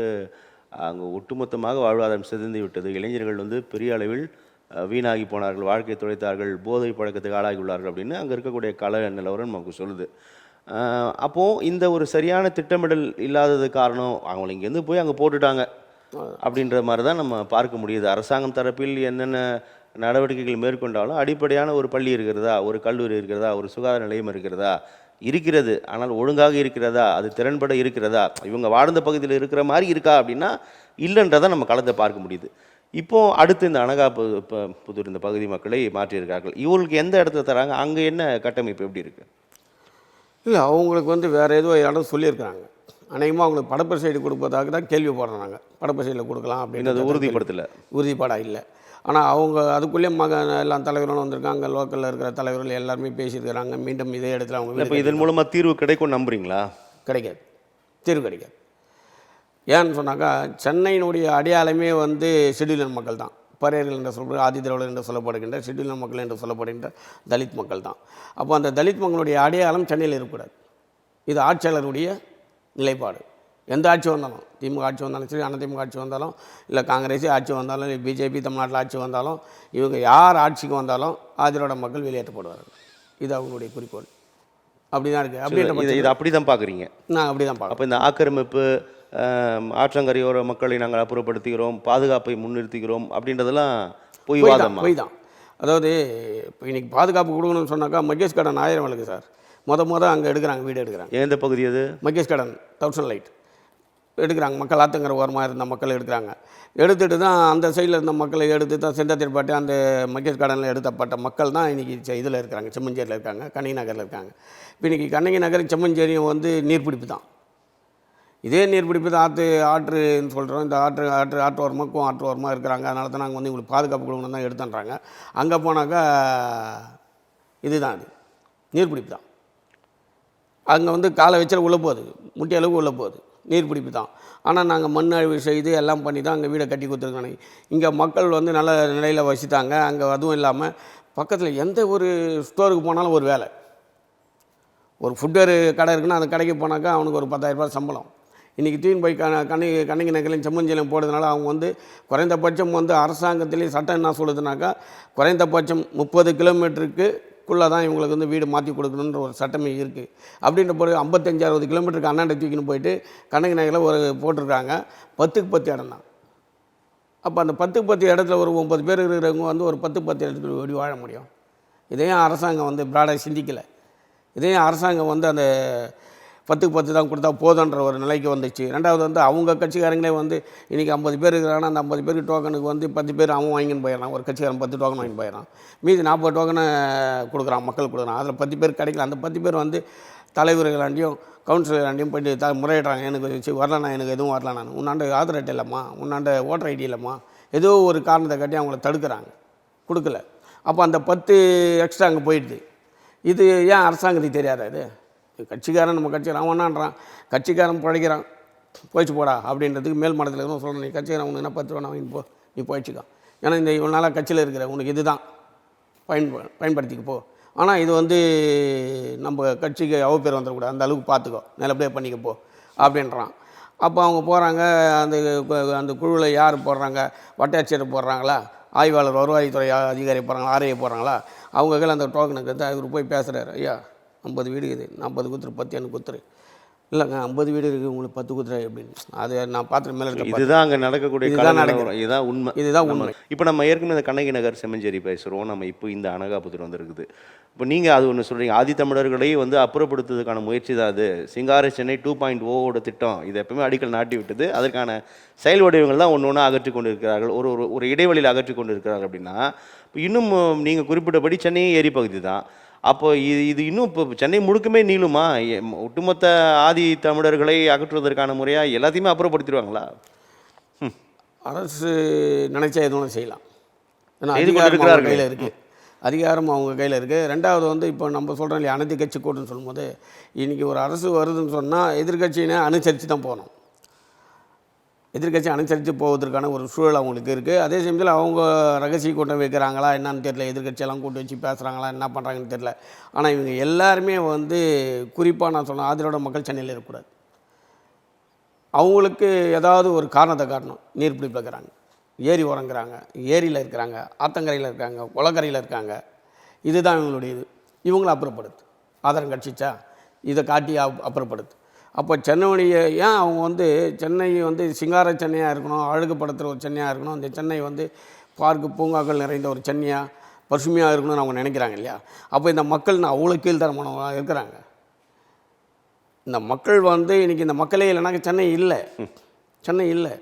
அங்கே ஒட்டுமொத்தமாக வாழ்வாதாரம் சிதைந்து விட்டது. இளைஞர்கள் வந்து பெரிய அளவில் வீணாகி போனார்கள், வாழ்க்கை துளைத்தார்கள், போதை பழக்கத்துக்கு ஆளாகி உள்ளார்கள் அப்படின்னு அங்கே இருக்கக்கூடிய கள நிலவரம் நமக்கு சொல்லுது. அப்போது இந்த ஒரு சரியான திட்டமிடல் இல்லாதது காரணம், அவங்களை இங்கேருந்து போய் அங்கே போட்டுட்டாங்க அப்படின்ற மாதிரி தான் நம்ம பார்க்க முடியுது. அரசாங்கம் தரப்பில் என்னென்ன நடவடிக்கைகள் மேற்கொண்டாலும் அடிப்படையான ஒரு பள்ளி இருக்கிறதா, ஒரு கல்லூரி இருக்கிறதா, ஒரு சுகாதார நிலையம் இருக்கிறது. ஆனால் ஒழுங்காக இருக்கிறதா, அது திறன்பட இருக்கிறதா, இவங்க வாழ்ந்த பகுதியில் இருக்கிற மாதிரி இருக்கா அப்படின்னா இல்லைன்றதை நம்ம களத்தை பார்க்க முடியுது. இப்போது அடுத்து இந்த புதூர் இந்த பகுதி மக்களை மாற்றியிருக்கார்கள். இவங்களுக்கு எந்த இடத்துல தராங்க, அங்கே என்ன கட்டமைப்பு எப்படி இருக்குது? இல்லை, அவங்களுக்கு வந்து வேறு ஏதோ இடம் சொல்லியிருக்காங்க. அநேகமாக அவங்களுக்கு படப்பு சைடு கொடுப்பதாக தான் கேள்வி போடுறோம் நாங்கள். படப்பு சைடில் கொடுக்கலாம் இன்னும் அது அப்படின்னு உறுதிப்படுத்தலை. உறுதிப்பாடாக இல்லை. ஆனால் அவங்க அதுக்குள்ளேயே எல்லாம் தலைவர்களும் வந்திருக்காங்க, லோக்கலில் இருக்கிற தலைவர்கள் எல்லாருமே பேசியிருக்கிறாங்க. மீண்டும் இதே இடத்துல அவங்க இப்போ இதன் மூலமாக தீர்வு கிடைக்கும் நம்புறீங்களா? கிடைக்காது, தீர்வு கிடைக்காது. ஏன்னு சொன்னாக்கா சென்னையினுடைய அடையாளமே வந்து ஷெட்யூல்டு மக்கள் தான். பறையர்கள் என்று சொல்கிற ஆதிதிராவிடர் என்று சொல்லப்படுகின்ற ஷெட்யூல்டு மக்கள் என்று சொல்லப்படுகின்ற தலித் மக்கள் தான். அப்போ அந்த தலித் மக்களுடைய அடையாளம் சென்னையில் இருக்கக்கூடாது. இது ஆட்சியாளருடைய நிலைப்பாடு. எந்த ஆட்சி வந்தாலும், திமுக ஆட்சி வந்தாலும் சரி, அதிமுக ஆட்சி வந்தாலும், இல்லை காங்கிரஸ் ஆட்சி வந்தாலும், இல்லை பிஜேபி தமிழ்நாட்டில் ஆட்சி வந்தாலும், இவங்க யார் ஆட்சிக்கு வந்தாலும் ஆதிதிராவிட மக்கள் வெளியேற்றப்படுவார்கள். இது அவங்களுடைய குறிக்கோள். அப்படி தான் இருக்குது. அப்படின்ற இது அப்படி தான் பார்க்குறீங்க? நான் அப்படி தான் பார்க்குறேன். அப்போ இந்த ஆக்கிரமிப்பு, ஆற்றங்கரையோர மக்களை நாங்கள் அப்புறப்படுத்துகிறோம், பாதுகாப்பை முன்னிறுத்துகிறோம் அப்படின்றதெல்லாம் பொய் வாதமா? பொய் தான். அதாவது இப்போ இன்றைக்கி பாதுகாப்பு கொடுக்கணும்னு சொன்னாக்கா மகேஷ் கடன் 1000 வழக்கு சார். அங்கே எடுக்கிறாங்க, வீடு எடுக்கிறாங்க. எந்த பகுதி அது? மகேஷ் கடன் 1000 லைட் எடுக்கிறாங்க. மக்கள் ஆத்தங்கரை ஓரமாக இருந்த மக்கள் எடுக்கிறாங்க. எடுத்துகிட்டு தான் அந்த சைடில் இருந்த மக்களை எடுத்து தான் செந்தத்திற்பாட்டு அந்த மகேஷ் கார்டனில் எடுத்தப்பட்ட மக்கள் தான் இன்றைக்கி இதில் இருக்காங்க, செம்மஞ்சேரியில் இருக்காங்க, கண்ணகி நகரில் இருக்காங்க. இப்போ இன்றைக்கி கண்ணகி நகர் செம்மஞ்சேரியும் வந்து நீர்பிடிப்பு தான். இதே நீர்பிடிப்பு தான் ஆற்றுன்னு சொல்கிறோம். இந்த ஆற்று ஓரமாக ஆற்று ஓரமாக இருக்கிறாங்க. அதனால தான் நாங்கள் வந்து இவங்களுக்கு பாதுகாப்பு கொடுக்கணும் தான் எடுத்துன்றாங்க. அங்கே போனாக்கா இதுதான், அது நீர்பிடிப்பு தான். அங்கே வந்து காலை வச்சால் உள்ளே போகுது, முட்டி அளவுக்கு உள்ளே போகுது, நீர்பிடிப்பு தான். ஆனால் நாங்கள் மண் அழிவு செய்து எல்லாம் பண்ணி தான் அங்கே வீடை கட்டி கொடுத்துருக்காங்க. இங்கே மக்கள் வந்து நல்ல நிலையில் வசித்தாங்க. அங்கே அதுவும் இல்லாமல் பக்கத்தில் எந்த ஒரு ஸ்டோருக்கு போனாலும் ஒரு வேலை. ஒரு ஃபுட்வேர் கடை இருக்குன்னா அந்த கடைக்கு போனாக்கா அவனுக்கு ஒரு 10,000 ரூபாய் சம்பளம். இன்றைக்கி தூயின் போய் கண்ணகி நகரிலையும் செம்மஞ்சேரியும் போடுறதுனால அவங்க வந்து குறைந்தபட்சம் வந்து அரசாங்கத்திலேயே சட்டம் என்ன சொல்லுதுனாக்கா குறைந்தபட்சம் 30 கிலோமீட்டருக்குள்ளே தான் இவங்களுக்கு வந்து வீடு மாற்றி கொடுக்கணுன்ற ஒரு சட்டமே இருக்குது. அப்படின்ற போது 55-60 கிலோமீட்டருக்கு அண்ணாண்டை தூக்கின்னு போயிட்டு கண்ணகி நகரில் ஒரு போட்டிருக்காங்க. 10க்கு 10 இடம் தான். அப்போ அந்த 10க்கு 10 இடத்துல ஒரு 9 பேர் இருக்கிறவங்க வந்து ஒரு 10க்கு 10 இடத்துல எப்படி வாழ முடியும்? இதையும் அரசாங்கம் வந்து பிராடாக சிந்திக்கலை. இதையும் அரசாங்கம் வந்து அந்த 10க்கு 10 தான் கொடுத்தா போதுன்ற ஒரு நிலைக்கு வந்துச்சு. ரெண்டாவது வந்து அவங்க கட்சிக்காரங்களே வந்து இன்றைக்கி 50 பேர் இருக்கிறாங்கன்னா அந்த 50 பேருக்கு டோக்கனுக்கு வந்து 10 பேர் அவன் வாங்கின்னு போயிடறான். ஒரு கட்சிக்காரன் 10 டோக்கன் வாங்கி போயிடறான். மீதி 40 டோக்கனை கொடுக்குறான், மக்கள் கொடுக்குறான். அதில் 10 பேர் கிடைக்கல. அந்த 10 பேர் வந்து தலைவர்களாண்டியும் கவுன்சிலராண்டியும் போய்ட்டு முறையிடுறாங்க. எனக்கு வரலண்ணா, எனக்கு எதுவும் வரல, நான் உன்னாண்ட ஆதார் அட்டை இல்லைம்மா, உன்னாண்ட ஓட்டர் ஐடி இல்லைம்மா, ஏதோ ஒரு காரணத்தை காட்டி அவங்கள தடுக்கிறாங்க, கொடுக்கல. அப்போ அந்த 10 எக்ஸ்ட்ரா அங்கே போயிடுது. இது ஏன் அரசாங்கத்துக்கு தெரியாதா? இது கட்சிக்காரன், நம்ம கட்சிக்காரன் அவனான்றான், கட்சிக்காரன் பிழைக்கிறான், போயிடுச்சு போடா அப்படின்றதுக்கு மேல் மனத்தில் எதுவும் சொல்லணும். நீ கட்சிக்காரன் உனக்கு என்ன 10 ரூபா வாங்கி போ, நீ போயிடுச்சுக்கா, ஏன்னா இந்த இவ்வளோ நாளாக கட்சியில் இருக்கிற உனக்கு இது தான் பயன்படுத்திக்க போ. ஆனால் இது வந்து நம்ம கட்சிக்கு அவப்பேர் வந்துடக்கூடாது, அந்த அளவுக்கு பார்த்துக்கோ, நல்லபடியாக பண்ணிக்க போ அப்படின்றான். அப்போ அவங்க போகிறாங்க. அந்த குழுவில் யார் போடுறாங்க? வட்டாட்சியர் போடுறாங்களா, ஆய்வாளர் வருவாய்த்துறை அதிகாரி போடுறாங்களா, ஆர்ஐ போடுறாங்களா, அவங்க கையில் அந்த டோக்கனுக்கு வந்து அவர் போய் பேசுகிறாரு. ஐயா 50 வீடு இருக்குது, 40 குத்துரு, 10 எனக்கு குத்துரு. இல்லைங்க 50 வீடு இருக்குது, உங்களுக்கு 10 குத்துரு அப்படின்னு. அது நான் பார்த்துட்டு மேலே இருக்க இதுதான் அங்கே நடக்கக்கூடிய இதுதான் உண்மை. இதுதான் உண்மை. இப்போ நம்ம ஏற்கனவே இந்த கண்ணகி நகர் செம்மஞ்சேரி பேசுகிறோம், நம்ம இப்போ இந்த அனகாபுத்தூர் வந்துருக்குது. இப்போ நீங்கள் அது ஒன்று சொல்கிறீங்க, ஆதித்தமிழர்களை வந்து அப்புறப்படுத்துறதுக்கான முயற்சி தான் அது. சிங்கார சென்னை 2.0 திட்டம் இது எப்பவுமே அடிக்கல் நாட்டி விட்டது. அதற்கான செயல் வடிவங்கள் தான் ஒன்று ஒன்றா அகற்றி கொண்டு இருக்கிறார்கள், ஒரு இடைவெளியில் அகற்றி கொண்டு இருக்கிறார்கள். அப்படின்னா இப்போ இன்னும் நீங்கள் குறிப்பிட்டபடி சென்னையே ஏரி பகுதி தான். அப்போ இது இன்னும் இப்போ சென்னை முழுக்கமே நீளுமா? ஒட்டுமொத்த ஆதி தமிழர்களை அகற்றுவதற்கான முறையாக எல்லாத்தையுமே அப்புறப்படுத்திடுவாங்களா? அரசு நினைச்சா எதுவும் செய்யலாம். ஏன்னா அதிகாரம் அவங்க கையில் இருக்குது, அதிகாரம் அவங்க கையில் இருக்குது. ரெண்டாவது வந்து இப்போ நம்ம சொல்கிறோம் இல்லையா, அனைத்து கட்சி கூட்டம்னு சொல்லும்போது இன்றைக்கி ஒரு அரசு வருதுன்னு சொன்னால் எதிர்கட்சியினை அனுசரித்து தான் போகணும். எதிர்கட்சி அனுசரித்து போவதற்கான ஒரு சூழல் அவங்களுக்கு இருக்குது. அதே சமயத்தில் அவங்க ரகசிய கூட்டம் வைக்கிறாங்களா என்னன்னு தெரியல, எதிர்கட்சியெல்லாம் கூட்டு வச்சு பேசுகிறாங்களா, என்ன பண்ணுறாங்கன்னு தெரியல. ஆனால் இவங்க எல்லாருமே வந்து குறிப்பாக நான் சொன்னேன், ஆதிதிராவிட மக்கள் சென்னையில் இருக்கக்கூடாது. அவங்களுக்கு ஏதாவது ஒரு காரணத்தை காட்டணும். நீர்பிடிப்பில் இருக்கிறாங்க, ஏரி உரங்குறாங்க, ஏரியில் இருக்கிறாங்க, ஆத்தங்கரையில் இருக்காங்க, குளக்கரையில் இருக்காங்க. இதுதான் இவங்களுடைய இது. இவங்களை அப்புறப்படுத்து, ஆதாரம் கட்சிச்சா இதை காட்டி அப்புறப்படுத்து. அப்போ சென்னையுடைய ஏன் அவங்க வந்து சென்னை வந்து சிங்கார சென்னையாக இருக்கணும், அழகுப்படுத்துகிற ஒரு சென்னையாக இருக்கணும், அந்த சென்னை வந்து பார்க்கு பூங்காக்கள் நிறைந்த ஒரு சென்னையாக பசுமையாக இருக்கணும்னு அவங்க நினைக்கிறாங்க இல்லையா? அப்போ இந்த மக்கள் அவ்வளோ கீழ்த்தரமானவங்க இருக்கிறாங்க. இந்த மக்கள் வந்து இன்றைக்கி இந்த மக்களே இல்லைனாக்க சென்னை இல்லை, சென்னை இல்லை.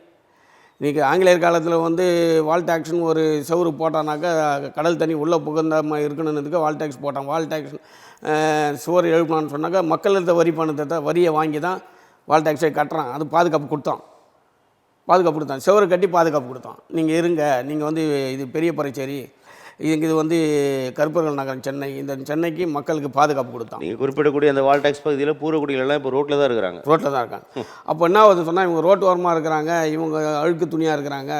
இன்றைக்கி ஆங்கிலேயர் காலத்தில் வந்து வால் டேக்ஸ்னு ஒரு செவரு போட்டானாக்கா கடல் தண்ணி உள்ளே புகுந்தாமல் இருக்கணுன்றதுக்கு வால் டேக்ஸ் போட்டான். வால் டேக்ஸ் சுவர் எழுப்பலான்னு சொன்னாக்கா மக்கள் இருந்த வரி பணத்தை வரியை வாங்கி தான் வால் டேக்ஸை கட்டுறான், அது பாதுகாப்பு கொடுத்தான், செவரை கட்டி பாதுகாப்பு கொடுத்தான். நீங்கள் இருங்க, நீங்கள் வந்து இது பெரிய பறைச்சேரி, இது வந்து கருப்பர்கள் நகரம் சென்னை, இந்த சென்னைக்கு மக்களுக்கு பாதுகாப்பு கொடுத்தான். நீங்கள் குறிப்பிடக்கூடிய அந்த வால் டாக்ஸ் பகுதியில் பூர்வக்குடிகளெல்லாம் இப்போ ரோட்டில் தான் இருக்காங்க. அப்போ என்ன ஆகுது சொன்னால், இவங்க ரோட்டு ஓரமாக இருக்கிறாங்க, இவங்க அழுக்கு துணியாக இருக்கிறாங்க,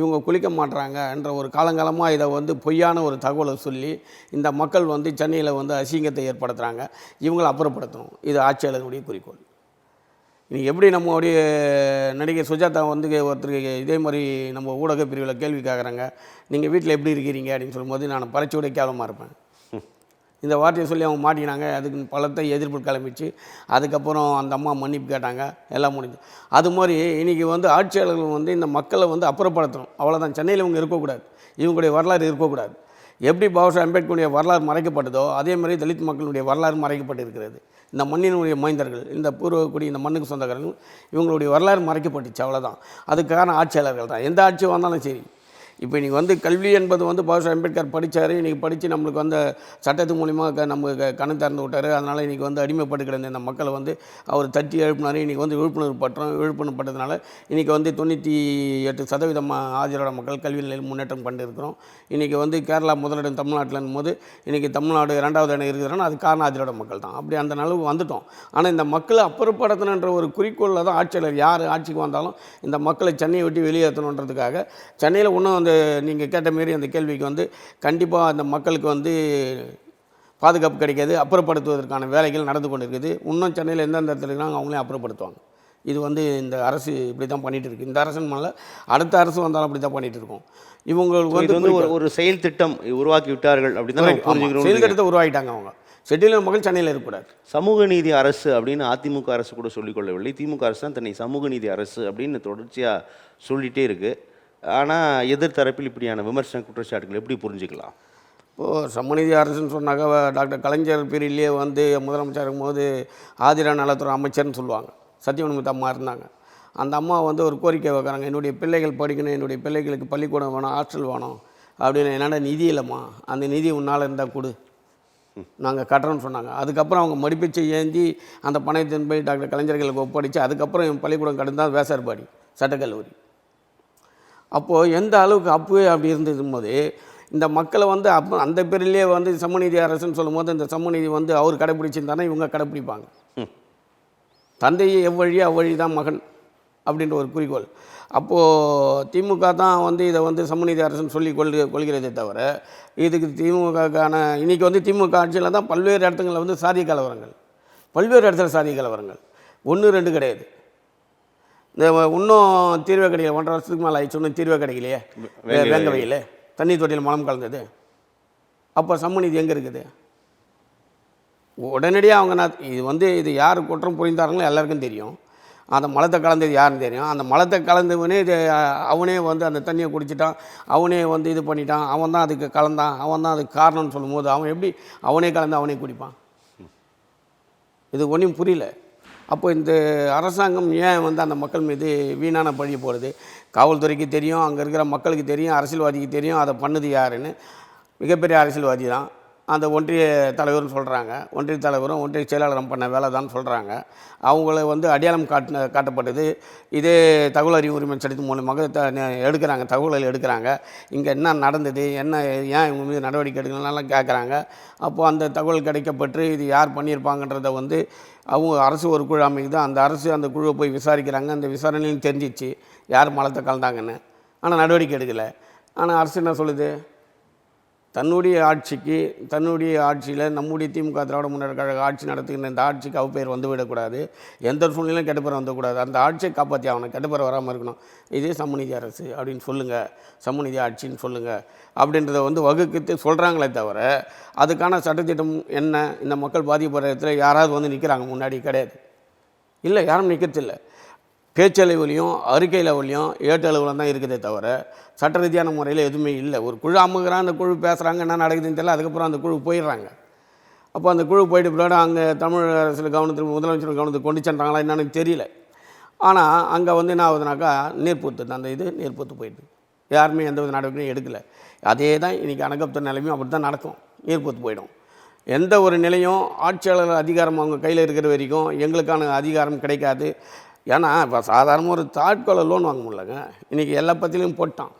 இவங்க குளிக்க மாட்டுறாங்க என்ற ஒரு காலங்காலமாக இதை வந்து பொய்யான ஒரு தகவலை சொல்லி இந்த மக்கள் வந்து சென்னையில் வந்து அசிங்கத்தை ஏற்படுத்துகிறாங்க. இவங்களை அப்புறப்படுத்தணும். இது ஆட்சியாளர்களுடைய குறிக்கோள். இன்றைக்கி எப்படி நம்மளுடைய நடிகை சுஜாதா வந்து ஒருத்தருக்கு இதே மாதிரி நம்ம ஊடக பிரிவில் கேள்வி கேட்குறாங்க, நீங்கள் வீட்டில் எப்படி இருக்கிறீங்க அப்படின்னு சொல்லும்போது, நான் பறிச்சோட கேவலமாக இருப்பேன், இந்த வார்த்தையை சொல்லி அவங்க மாட்டினாங்க. அதுக்கு பலத்தை எதிர்ப்பு கிளம்பிச்சு. அதுக்கப்புறம் அந்த அம்மா மன்னிப்பு கேட்டாங்க, எல்லாம் முடிஞ்சு. அது மாதிரி இன்றைக்கி வந்து ஆட்சியாளர்கள் வந்து இந்த மக்களை வந்து அப்புறப்படுத்தணும். அவ்வளோதான். சென்னையில் இவங்க இருக்கக்கூடாது, இவங்களுடைய வரலாறு இருக்கக்கூடாது. எப்படி பாபா அம்பேத்கருடைய வரலாறு மறைக்கப்பட்டதோ அதே மாதிரி தலித் மக்களுடைய வரலாறு மறைக்கப்பட்டு இருக்கிறது. இந்த மண்ணினுடைய மைந்தர்கள், இந்த பூர்வக்குடி, இந்த மண்ணுக்கு சொந்தக்காரர்கள், இவங்களுடைய வரலாறு மறைக்கப்பட்டுச்சு. அவ்வளோதான். அதுக்கான ஆட்சியாளர்கள் தான். எந்த ஆட்சி வந்தாலும் சரி. இப்போ இன்றைக்கி வந்து கல்வி என்பது வந்து பாபா அம்பேத்கர் படித்தார். இன்றைக்கி படித்து நம்மளுக்கு வந்து சட்டத்து மூலிமா நம்ம கண்ணு திறந்து விட்டார். அதனால் இன்றைக்கி வந்து அடிமைப்பட்டு கிடந்த இந்த மக்களை வந்து அவர் தட்டி எழுப்பினார். இன்றைக்கி வந்து விழிப்புணர்வு பட்டதுனால இன்றைக்கி வந்து 98% ஆதிரோட மக்கள் கல்வி நிலையில் முன்னேற்றம் கண்டு இருக்கிறோம். இன்றைக்கி வந்து கேரளா முதலிடம் தமிழ்நாட்டில் போது இன்றைக்கி தமிழ்நாடு 2வது இடம் இருக்கிறாங்கன்னா அது காரணம் ஆதிரோட மக்கள் தான். அப்படி அந்த அளவுக்கு வந்துட்டோம். ஆனால் இந்த மக்களை அப்புறப்படுத்தணுன்ற ஒரு குறிக்கோளில் தான் ஆட்சியாளர் யார் ஆட்சிக்கு வந்தாலும் இந்த மக்களை சென்னையை விட்டு வெளியேற்றணுன்றதுக்காக சென்னையில் இன்னும் அந்த நீங்கள் கேட்ட மாரி அந்த கேள்விக்கு வந்து கண்டிப்பாக அந்த மக்களுக்கு வந்து பாதுகாப்பு கிடைக்காது. அப்புறப்படுத்துவதற்கான வேலைகள் நடந்து கொண்டு இருக்குது. இன்னும் சென்னையில் எந்தெந்த இடத்துல இருக்கிறாங்க அவங்களே அப்புறப்படுத்துவாங்க. இது வந்து இந்த அரசு இப்படி தான் பண்ணிகிட்டு இருக்குது. இந்த அரசு மேலே அடுத்த அரசு வந்தாலும் அப்படி தான் பண்ணிகிட்டு இருக்கோம். இவங்களுக்கு வந்து ஒரு செயல் திட்டம் உருவாக்கி விட்டார்கள் அப்படின்னு செயல் திட்டத்தை உருவாக்கிட்டாங்க. அவங்க செட்டில் மக்கள் சென்னையில் இருக்கக்கூடாது. சமூக நீதி அரசு அப்படின்னு அதிமுக அரசு கூட சொல்லிக்கொள்ளவில்லை. திமுக அரசு தான் தன்னை சமூக நீதி அரசு அப்படின்னு தொடர்ச்சியாக சொல்லிகிட்டே இருக்குது. ஆனால் எதிர்த்தரப்பில் இப்படியான விமர்சன குற்றச்சாட்டுகள் எப்படி புரிஞ்சுக்கலாம்? இப்போது சமநீதி அரசுன்னு சொன்னாக்கா டாக்டர் கலைஞர் பீரியட்லேயே வந்து முதலமைச்சர் இருக்கும்போது ஆதிர நலத்துறை அமைச்சர்னு சொல்லுவாங்க. சத்தியவன்முத்து அம்மா இருந்தாங்க. அந்த அம்மா வந்து ஒரு கோரிக்கை வைக்கிறாங்க, என்னுடைய பிள்ளைகள் படிக்கணும், என்னுடைய பிள்ளைகளுக்கு பள்ளிக்கூடம் வேணும், ஹாஸ்டல் வேணும் அப்படின்னு. என்னென்ன நிதி இல்லைம்மா, அந்த நிதி உன்னால் இருந்தால் கொடு, நாங்கள் கட்டுறோன்னு சொன்னாங்க. அதுக்கப்புறம் அவங்க மடிப்பிச்சை ஏந்தி அந்த பணத்தின் போய் டாக்டர் கலைஞர்களுக்கு ஒப்படைச்சு அதுக்கப்புறம் என் பள்ளிக்கூடம் கட்டுந்தான் வேசார்பாடி சட்டக்கல்லூரி. அப்போது எந்த அளவுக்கு அப்போவே அப்படி இருந்தது போது இந்த மக்களை வந்து அப்போ அந்த பேரிலே வந்து சமநீதி அரசுன்னு சொல்லும்போது இந்த சமநீதி வந்து அவர் கடைப்பிடிச்சிருந்தானே இவங்க கடைப்பிடிப்பாங்க. தந்தையை எவ்வழி அவ்வழி தான் மகன் அப்படின்ற ஒரு குறிக்கோள். அப்போது திமுக தான் வந்து இதை வந்து சமநீதி அரசுன்னு சொல்லி கொள்கிறதே தவிர இதுக்கு திமுகக்கான இன்றைக்கி வந்து திமுக ஆட்சியில் தான் பல்வேறு இடத்துங்களில் வந்து சாதிய கலவரங்கள், பல்வேறு இடத்துல சாதிய கலவரங்கள் 1-2 கிடையாது. இந்த இன்னும் தீர்வே கிடைக்கல. 1.5 வருஷத்துக்கு மேலே ஆயிடுச்சு, இன்னும் தீர்வே கிடைக்கலையே. வேங்க வெயில் தண்ணி தொட்டியில் மலம் கலந்தது. அப்போ சமநீதி எங்கே இருக்குது? உடனடியாக அவங்க இது யார் குற்றம் புரிந்தார்களோ எல்லாருக்கும் தெரியும். அந்த மலத்தை கலந்தது யாருன்னு தெரியும். அந்த மலத்தை கலந்தவனே அவனே வந்து அந்த தண்ணியை குடிச்சிட்டான், அவனே வந்து இது பண்ணிட்டான், அவன் தான் அதுக்கு கலந்தான், அவன் தான் அதுக்கு காரணம்னு சொல்லும்போது அவன் எப்படி அவனே கலந்து அவனே குடிப்பான்? இது ஒன்றும் புரியல. அப்போ இந்த அரசாங்கம் ஏன் வந்து அந்த மக்கள் மீது வீணான பழி போடுது? காவல்துறைக்கு தெரியும், அங்கே இருக்கிற மக்களுக்கு தெரியும், அரசியல்வாதிக்கு தெரியும் அது பண்ணது யாருன்னு. மிகப்பெரிய அரசியல்வாதி தான் அந்த ஒன்றிய தலைவர்னு சொல்கிறாங்க. ஒன்றிய தலைவரும் ஒன்றிய செயலாளரும் பண்ண வேலை தான் சொல்கிறாங்க. அவங்கள வந்து அடையாளம் காட்டப்பட்டது இதே தகவல் அறிவு உரிமை சட்டத்தின் மூலமாக எடுக்கிறாங்க, தகவல்கள் எடுக்கிறாங்க. இங்கே என்ன நடந்தது, என்ன ஏன் இவங்க மீது நடவடிக்கை எடுக்கணும்லாம் கேட்குறாங்க. அப்போது அந்த தகவல் கிடைக்கப்பட்டு இது யார் பண்ணியிருப்பாங்கன்றதை வந்து அவங்க அரசு ஒரு குழு அமைக்குது. அந்த அரசு அந்த குழுவை போய் விசாரிக்கிறாங்க. அந்த விசாரணையும் தெரிஞ்சிச்சு யார் மலத்தை கலந்தாங்கன்னு. ஆனால் நடவடிக்கை எடுக்கலை. ஆனால் அரசு என்ன சொல்லுது? தன்னுடைய ஆட்சியில் நம்முடைய திமுக திராவிட முன்னேற்ற கழக ஆட்சி நடத்துகின்ற இந்த ஆட்சிக்கு அவப்பெயர் வந்துவிடக்கூடாது, எந்த சூழ்நிலையும் கெட்டப்பெயர் வந்துவிடக்கூடாது, அந்த ஆட்சியை காப்பாற்றி ஆகணும், கெட்டப்பெயர் வராமல் இருக்கணும். இதே சமநீதி அரசு அப்படின்னு சொல்லுங்கள், சமநீதி ஆட்சின்னு சொல்லுங்கள் அப்படின்றத வந்து வகுத்து சொல்கிறாங்களே தவிர அதுக்கான சட்டத்திட்டம் என்ன, இந்த மக்கள் பாதிப்படுற இடத்துல யாராவது வந்து நிற்கிறாங்க முன்னாடி? கிடையாது. இல்லை, யாரும் நிற்கிறதில்லை. பேச்சளவுலையும் அறிக்கை லெவலையும் ஏட்டளவில் தான் இருக்குதே தவிர சட்ட ரீதியான முறையில் எதுவுமே இல்லை. ஒரு குழு அமுகிறான், அந்த குழு பேசுகிறாங்க, என்ன நடக்குதுன்னு தெரியல. அதுக்கப்புறம் அந்த குழு போயிடுறாங்க. அப்போ அந்த குழு போயிட்டு பின்னாடி அங்கே தமிழ் அரசு கவனத்துக்கு முதலமைச்சர் கவனத்துக்கு கொண்டு சென்றாங்களா என்னன்னு தெரியல. ஆனால் அங்கே வந்து என்ன ஆகுதுனாக்கா நீர்ப்பூத்து, அந்த நீர்ப்பூத்து போயிடுது. யாருமே எந்த வித நடவடிக்கையும் எடுக்கலை. அதே தான் இன்றைக்கி அணக்கப்த நிலைமையும் அப்படி தான் நடக்கும். நீர்ப்பூத்து போயிடும். எந்த ஒரு நிலையும் ஆட்சியாளர் அதிகாரம் அவங்க கையில் இருக்கிற வரைக்கும் எங்களுக்கான அதிகாரம் கிடைக்காது. ஏன்னா இப்போ சாதாரணமாக ஒரு தாட்கொலை லோன் வாங்க முடியலங்க. இன்றைக்கி எல்லா பத்திலையும் போட்டான்.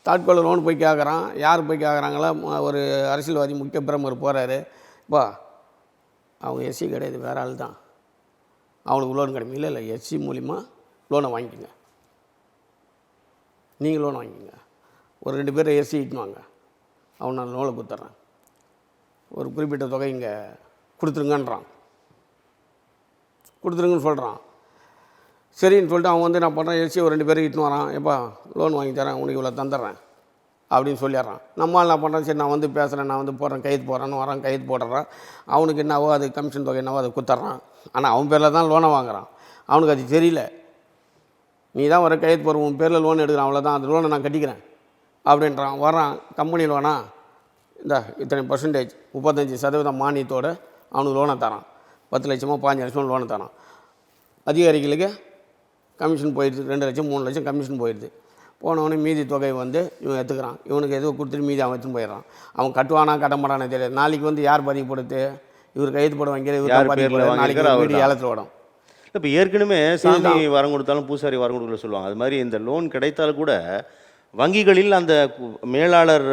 தாட்கொலை லோன் போய் கேட்குறான். யார் போய் கேட்குறாங்களா? ஒரு அரசியல்வாதி முக்கிய பிரமுகர் போகிறாரு. இப்போ அவங்க எஸ்சி கிடையாது, வேறு ஆள் தான். அவங்களுக்கு லோன் கிடைக்கும். இல்லை எஸ்சி மூலிமா லோனை வாங்கிக்கோங்க, நீங்கள் லோன் வாங்கிக்கோங்க. ஒரு 2 பேர் எஸ்சி இட்டுன்னு வாங்க, அவன் நான் லோனை கொடுத்துட்றேன், ஒரு குறிப்பிட்ட தொகை இங்கே கொடுத்துருங்கன்றான். கொடுத்துருங்கன்னு சொல்கிறான். சரின்னு சொல்லிட்டு அவன் வந்து நான் பண்ணுறேன், எஸ்சி ஒரு 2 பேர் இட்டுன்னு வரான். எப்பா லோன் வாங்கி தரேன், உனக்கு இவ்வளோ தந்துடுறேன் அப்படின்னு சொல்லிடுறான். நம்மளால் நான் பண்ணுறேன், சரி நான் வந்து பேசுகிறேன், நான் வந்து போடுறேன், கைது போடுறேன்னு வரான், கைது போடுறான். அவனுக்கு என்னவோ அது கமிஷன் தொகை என்னவோ அதை கொடுத்துட்றான். ஆனால் அவன் பேரில் தான் லோனை வாங்குறான். அவனுக்கு அது தெரியல. நீ தான் வர கைது போகிற, உன் பேரில் லோன் எடுக்கிறான், அவ்வளோதான், அந்த லோனை நான் கட்டிக்கிறேன் அப்படின்றான். வரான் கம்பெனி லோனா, இந்த இத்தனை பர்சன்டேஜ் 35% மானியத்தோடு அவனுக்கு லோனை தரான். 10 லட்சமோ 15 லட்சமோ லோனை தரான். அதிகாரிகளுக்கு கமிஷன் போயிடுது, 2 லட்சம் 3 லட்சம் கமிஷன் போயிடுது. போனவனே மீதி தொகை வந்து இவன் எடுத்துக்கிறான். இவனுக்கு எதுவும் கொடுத்துட்டு மீதி அவன் எடுத்துன்னு போயிடறான். அவன் கட்டுவானா கட்ட மாட்டானே தெரியாது. நாளைக்கு வந்து யார் பாதிக்கப்படுத்து? இவர் கைது போட வாங்கிற, இவர் பாதிக்கப்படுது, நாளைக்கு வீடு ஏலத்தில் ஓடும். இப்போ ஏற்கனவே சாமி வரம் கொடுத்தாலும் பூசாரி வரம் கொடுக்கல சொல்லுவாங்க. அது மாதிரி இந்த லோன் கிடைத்தாலும் கூட வங்கிகளில் அந்த மேலாளர்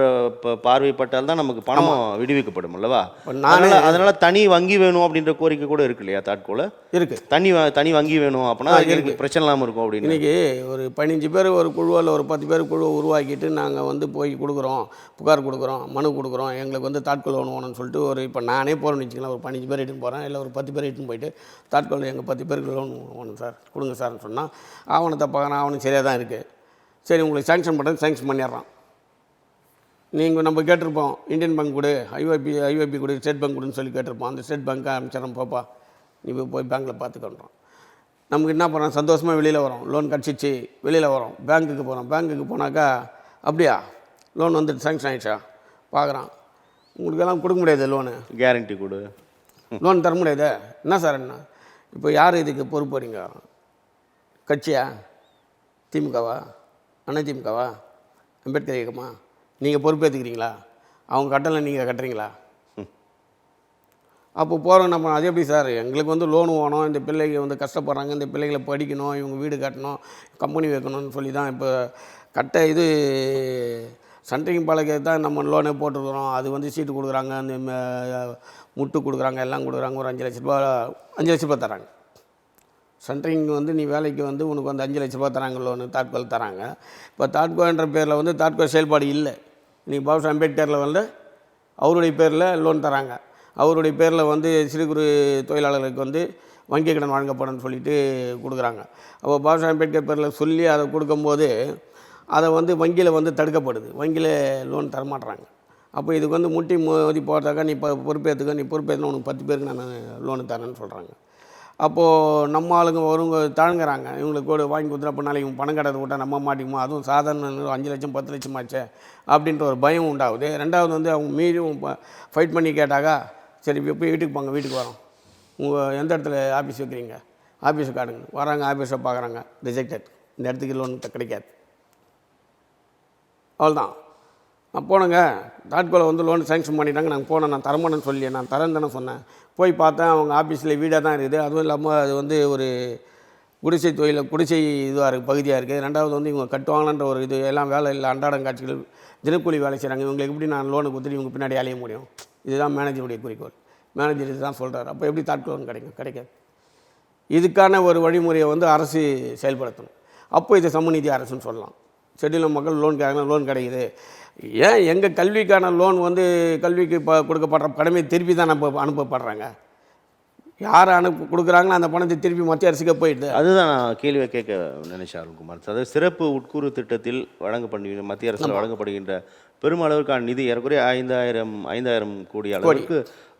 பார்வைப்பட்டால் தான் நமக்கு பணம் விடுவிக்கப்படும் அல்லவா? அதனால தனி வங்கி வேணும் அப்படின்ற கோரிக்கை கூட இருக்கு இல்லையா? தாட்கோல இருக்கு, தனி வங்கி வேணும் அப்படின்னா பிரச்சனை இல்லாமல் இருக்கும் அப்படின்னு. இன்னைக்கு ஒரு 15 பேர் ஒரு குழுவில் ஒரு 10 பேர் குழுவை உருவாக்கிட்டு நாங்கள் வந்து போய் கொடுக்குறோம், புகார் கொடுக்குறோம், மனு கொடுக்குறோம், எங்களுக்கு வந்து தாட்கோல் லோன் வேணும்னு சொல்லிட்டு ஒரு இப்போ நானே போகிறேன்னு வச்சுக்கலாம், ஒரு 15 பேர் இட்டுன்னு போகிறேன், இல்லை ஒரு 10 பேர் இட்டுன்னு போயிட்டு தாட்கோல் எங்கள் 10 பேருக்கு லோன் வேணும் சார், கொடுங்க சார்னு சொன்னால் ஆவணத்தை பார்க்குறான். அவனுக்கு சரியாக தான் இருக்குது. சரி உங்களுக்கு சேங்ஷன் பண்ணுறது, சேங்ஷன் பண்ணிடுறான். நீங்கள் நம்ம கேட்டிருப்போம், இந்தியன் பேங்க் கொடு, ஐஓபி கொடு, ஸ்டேட் பேங்க் கொடுன்னு சொல்லி கேட்டிருப்போம். அந்த ஸ்டேட் பேங்க்கை அனுப்பிச்சிடறோம், போப்பா நீ போய் பேங்க்கில் பார்த்துக்கன்றோம். நமக்கு என்ன பண்ணுறோம்? சந்தோஷமாக வெளியில் வரோம், லோன் கிடச்சிச்சு, வெளியில் வரோம், பேங்க்குக்கு போகிறோம். பேங்க்குக்கு போனாக்கா அப்படியா லோன் வந்துட்டு சேங்ஷன் ஆகிடுச்சா பார்க்குறான். உங்களுக்கெல்லாம் கொடுக்க முடியாது, லோனு கேரண்டி கொடு, லோன் தர முடியாது. என்ன சார் என்ன இப்போ யார் இதுக்கு பொறுப்பு வரீங்க? கட்சியா? திமுகவா? அதிமுகவா? அம்பேத்கர் இயக்கமா? நீங்கள் பொறுப்பேற்றுக்கிறீங்களா? அவங்க கட்டலை நீங்கள் கட்டுறீங்களா? அப்போ போகிறோம் நம்ம. அது எப்படி சார்? எங்களுக்கு வந்து லோன் வேணும், இந்த பிள்ளைங்க வந்து கஷ்டப்படுறாங்க, இந்த பிள்ளைகளை படிக்கணும், இவங்க வீடு கட்டணும், கம்பெனி வைக்கணும்னு சொல்லி தான் இப்போ இது சென்ட்ரிங் பாலக்கு தான் நம்ம லோனே போட்டுருக்குறோம். அது வந்து சீட்டு கொடுக்குறாங்க, அந்த முட்டு கொடுக்குறாங்க, எல்லாம் கொடுக்குறாங்க. ஒரு 5 லட்ச ரூபா தராங்க. சென்ட்ரிங் வந்து நீ வேலைக்கு வந்து உனக்கு வந்து 5 லட்ச ரூபா தராங்க லோனு, தாட்கோல் தராங்க. இப்போ தாட்கோன்ற பேரில் வந்து தாட்கோல் செயல்பாடு இல்லை. இன்றைக்கி பாபா அம்பேத்கரில் வந்து அவருடைய பேரில் லோன் தராங்க. அவருடைய பேரில் வந்து சிறு குறு தொழிலாளர்களுக்கு வந்து வங்கி கடன் வழங்கப்படும்னு சொல்லிட்டு கொடுக்குறாங்க. அப்போ பாபா அம்பேத்கர் பேரில் சொல்லி அதை கொடுக்கும்போது அதை வந்து வங்கியில் வந்து தடுக்கப்படுது, வங்கியில் லோன் தரமாட்டுறாங்க. அப்போ இதுக்கு வந்து முட்டி மோதி போட்டாக்கா நீ இப்போ பொறுப்பேற்றுக்க, நீ பொறுப்பேற்றுனா உனக்கு 10 பேருக்கு நான் லோனு தரேன்னு சொல்கிறாங்க. அப்போது நம்ம ஆளுங்க வருங்க தாழ்ங்குறாங்க, இவங்களுக்கு கூட வாங்கி கொடுத்துட்டு அப்போ நாளைக்கு இவங்க பணம் கடத்தை விட்டால் நம்ம மாட்டிக்குமோ, அதுவும் சாதாரண 5 லட்சம் 10 லட்சம் ஆச்சே அப்படின்ற ஒரு பயம் உண்டாகுது. ரெண்டாவது வந்து அவங்க மீறியும் ஃபைட் பண்ணி கேட்டாக்கா, சரி இப்போ வீட்டுக்கு போங்க, வீட்டுக்கு வரோம், உங்கள் எந்த இடத்துல ஆஃபீஸ் வைக்கிறீங்க, ஆஃபீஸை காட்டுங்க. வராங்க, ஆஃபீஸை பார்க்குறாங்க, ரிஜெக்டட், இந்த இடத்துக்கு லோன் கிடைக்காது. அவ்வளோதான். நான் போனேங்க, தாட்கோலை வந்து லோன் சேங்ஷன் பண்ணிட்டாங்க, நாங்கள் போனேன், நான் தரமாட்டேன்னு சொல்லி நான் தரேன் தானே சொன்னேன். போய் பார்த்தேன், அவங்க ஆஃபீஸில் வீடாக தான் இருக்குது. அதுவும் இல்லாமல் அது வந்து ஒரு குடிசை இதுவாக இருக்குது, பகுதியாக இருக்குது. ரெண்டாவது வந்து இவங்க கட்டுவாங்கன்ற ஒரு இது எல்லாம் வேலை இல்லை, அன்றாடம் காட்சிகள், தினக்கூலி வேலை செய்கிறாங்க. இவங்களுக்கு எப்படி நான் லோனை கொடுத்துட்டு இவங்க பின்னாடி அலைய முடியும்? இதுதான் மேனேஜருடைய குறிக்கோள். மேனேஜர் இது தான் சொல்கிறார். அப்போ எப்படி தாட்கோல் லோன் கிடைக்காது? இதுக்கான ஒரு வழிமுறையை வந்து அரசு செயல்படுத்தணும். அப்போ இது சமூகநீதி அரசுன்னு சொல்லலாம். ஷெட்யூல்டு மக்கள் லோன் கேட்கணும், லோன் கிடைக்குது. ஏன் எங்கள் கல்விக்கான லோன் வந்து கல்விக்கு கொடுக்கப்படுற கடமை திருப்பி தான் அனுப்பப்படுறாங்க. யார் கொடுக்குறாங்களோ அந்த பணத்தை திருப்பி மத்திய அரசுக்கே போயிடுது. அதுதான் நான் கேள்வியை கேட்க நினைச்சேன் அருண்குமார். அதாவது சிறப்பு உட்கூறு திட்டத்தில் வழங்கப்படுகின்ற மத்திய அரசில் வழங்கப்படுகின்ற பெருமளவிற்கான நிதி ஏறக்குறைய 5,000 கோடி அளவுக்கு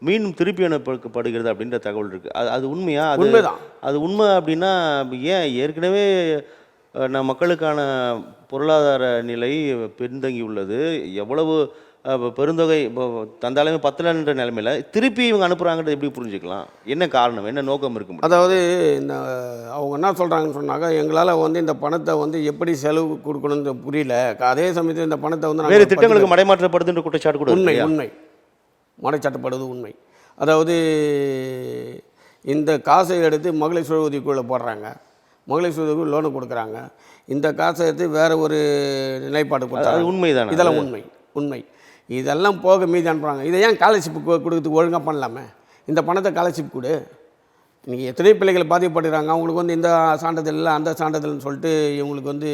மீண்டும் திருப்பி அனுப்பப்படுகிறது அப்படின்ற தகவல் இருக்குது. அது உண்மையா? உண்மைதான். அது உண்மை அப்படின்னா ஏன் ஏற்கனவே மக்களுக்கான பொருளாதார நிலை பின்தங்கி உள்ளது, எவ்வளவு பெருந்தொகை தந்தாலுமே 10 நிலைமையில் திருப்பி இவங்க அனுப்புகிறாங்கன்றது எப்படி புரிஞ்சுக்கலாம்? என்ன காரணம், என்ன நோக்கம் இருக்கும்? அதாவது இந்த அவங்க என்ன சொல்கிறாங்கன்னு சொன்னாக்கா, எங்களால் வந்து இந்த பணத்தை வந்து எப்படி செலவு கொடுக்கணும்னு புரியல, அதே சமயத்தில் இந்த பணத்தை வந்து வேறு திட்டங்களுக்கு மடைமாற்றப்படுதுன்ற குற்றச்சாட்டு கூட உண்மை. மடைச்சட்டப்படுவது உண்மை. அதாவது இந்த காசை எடுத்து மகளிர் சுய உதவிக்குழுல போடுறாங்க, மகளிர் சுய உதவிக்குழு லோனு கொடுக்குறாங்க, இந்த காசை எடுத்து வேறு ஒரு நிலைப்பாடு கொடுத்தாங்க. உண்மைதான், இதெல்லாம் உண்மை. இதெல்லாம் போக மீதி அனுப்புகிறாங்க. இதை ஏன் ஸ்காலர்ஷிப் கொடுக்குறதுக்கு ஒழுங்காக பண்ணலாமே? இந்த பணத்தை ஸ்காலர்ஷிப் கொடு. இன்றைக்கி எத்தனை பிள்ளைகள் பாதிக்கப்படுறாங்க, அவங்களுக்கு வந்து இந்த சான்றிதழ் இல்லை அந்த சான்றிதழ்னு சொல்லிட்டு இவங்களுக்கு வந்து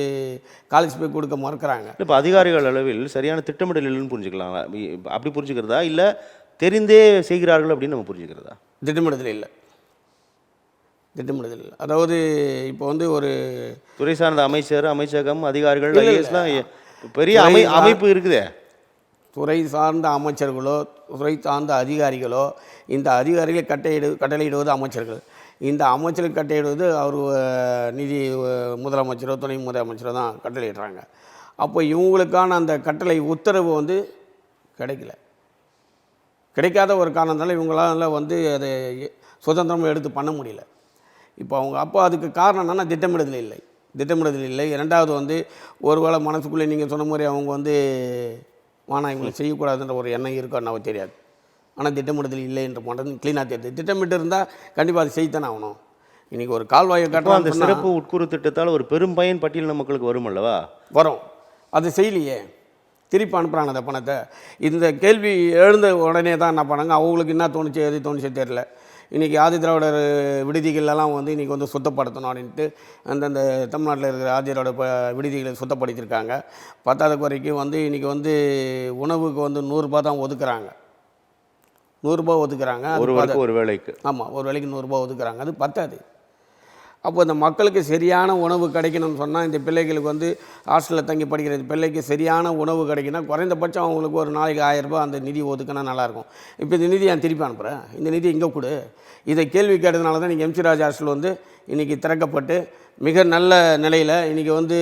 ஸ்காலர்ஷிப் கொடுக்க மறுக்கிறாங்க. இப்போ அதிகாரிகள் அளவில் சரியான திட்டமிடல் இல்லைன்னு புரிஞ்சுக்கலாம். அப்படி புரிஞ்சுக்கிறதா, இல்லை தெரிந்தே செய்கிறார்கள் அப்படின்னு நம்ம புரிஞ்சுக்கிறதா? திட்டமிடுதல் இல்லை. அதாவது இப்போ வந்து ஒரு துறை சார்ந்த அமைச்சர், அமைச்சகம், அதிகாரிகள், ஐஏஎஸ்லாம் பெரிய அமைப்பு இருக்குதே. துறை சார்ந்த அமைச்சர்களோ துறை சார்ந்த அதிகாரிகளோ, இந்த அதிகாரிகளை கட்டளையிடுவது அமைச்சர்கள், இந்த அமைச்சர்கள் கட்டளையிடுவது அவர் நிதி முதலமைச்சரோ துணை முதலமைச்சரோ தான் கட்டளையிடுறாங்க. அப்போ இவங்களுக்கான அந்த கட்டளை உத்தரவு வந்து கிடைக்காத ஒரு காரணத்தால் இவங்களால வந்து அதை சுதந்திரமாக எடுத்து பண்ண முடியல. இப்போ அப்போ அதுக்கு காரணம் என்னென்னா திட்டமிடுதல் இல்லை. ரெண்டாவது வந்து ஒருவேளை மனசுக்குள்ளே நீங்கள் சொன்ன மாதிரி அவங்க வந்து இவங்களை செய்யக்கூடாதுன்ற ஒரு எண்ணம் இருக்கான்னு அவன் தெரியாது. ஆனால் திட்டமிடுதல் இல்லை என்று பண்ணுறது க்ளீனாக தெரியுது. திட்டமிட்டு இருந்தால் கண்டிப்பாக அது செய்யத்தானே ஆகணும். இன்றைக்கி ஒரு கால்வாயை கட்டணும், அந்த சிறப்பு உட்கூறு திட்டத்தால் ஒரு பெரும் பயன் பட்டியலின மக்களுக்கு வரும் அல்லவா? வரும். அது செய்யலையே, திருப்பி அனுப்புகிறாங்க அந்த பணத்தை. இந்த கேள்வி எழுந்த உடனே தான் என்ன பண்ணாங்க, அவங்களுக்கு என்ன தோணுச்சு எது தோணுச்சு தெரியல. இன்றைக்கி ஆதி திராவிடர் விடுதிகளெல்லாம் வந்து இன்றைக்கி வந்து சுத்தப்படுத்தணும் அப்படின்ட்டு அந்தந்த தமிழ்நாட்டில் இருக்கிற ஆதி திராவிட விடுதிகளை சுத்தப்படுத்தியிருக்காங்க. பத்தாவது குறைக்கும் வந்து இன்றைக்கி வந்து உணவுக்கு வந்து 100 ரூபா தான் ஒதுக்குறாங்க. 100 ரூபா ஒதுக்குறாங்க ஒரு வேளைக்கு. ஆமாம், ஒரு வேளைக்கு 100 ரூபா ஒதுக்குறாங்க. அது பத்தாது. அப்போ இந்த மக்களுக்கு சரியான உணவு கிடைக்கணும்னு சொன்னால், இந்த பிள்ளைகளுக்கு வந்து ஹாஸ்டலில் தங்கி படிக்கிற பிள்ளைக்கு சரியான உணவு கிடைக்கணும், குறைந்தபட்சம் அவங்களுக்கு ஒரு நாளைக்கு 1000 ரூபா அந்த நிதி ஒதுக்கினா நல்லாயிருக்கும். இப்போ இந்த நிதி நான் திருப்பி அனுப்புகிறேன், இந்த நிதி இங்கே கொடு. இதை கேள்வி கேட்டதுனால தான் இன்றைக்கி எம்சி ராஜ் ஹாஸ்டல் வந்து இன்றைக்கி திறக்கப்பட்டு மிக நல்ல நிலையில் இன்றைக்கி வந்து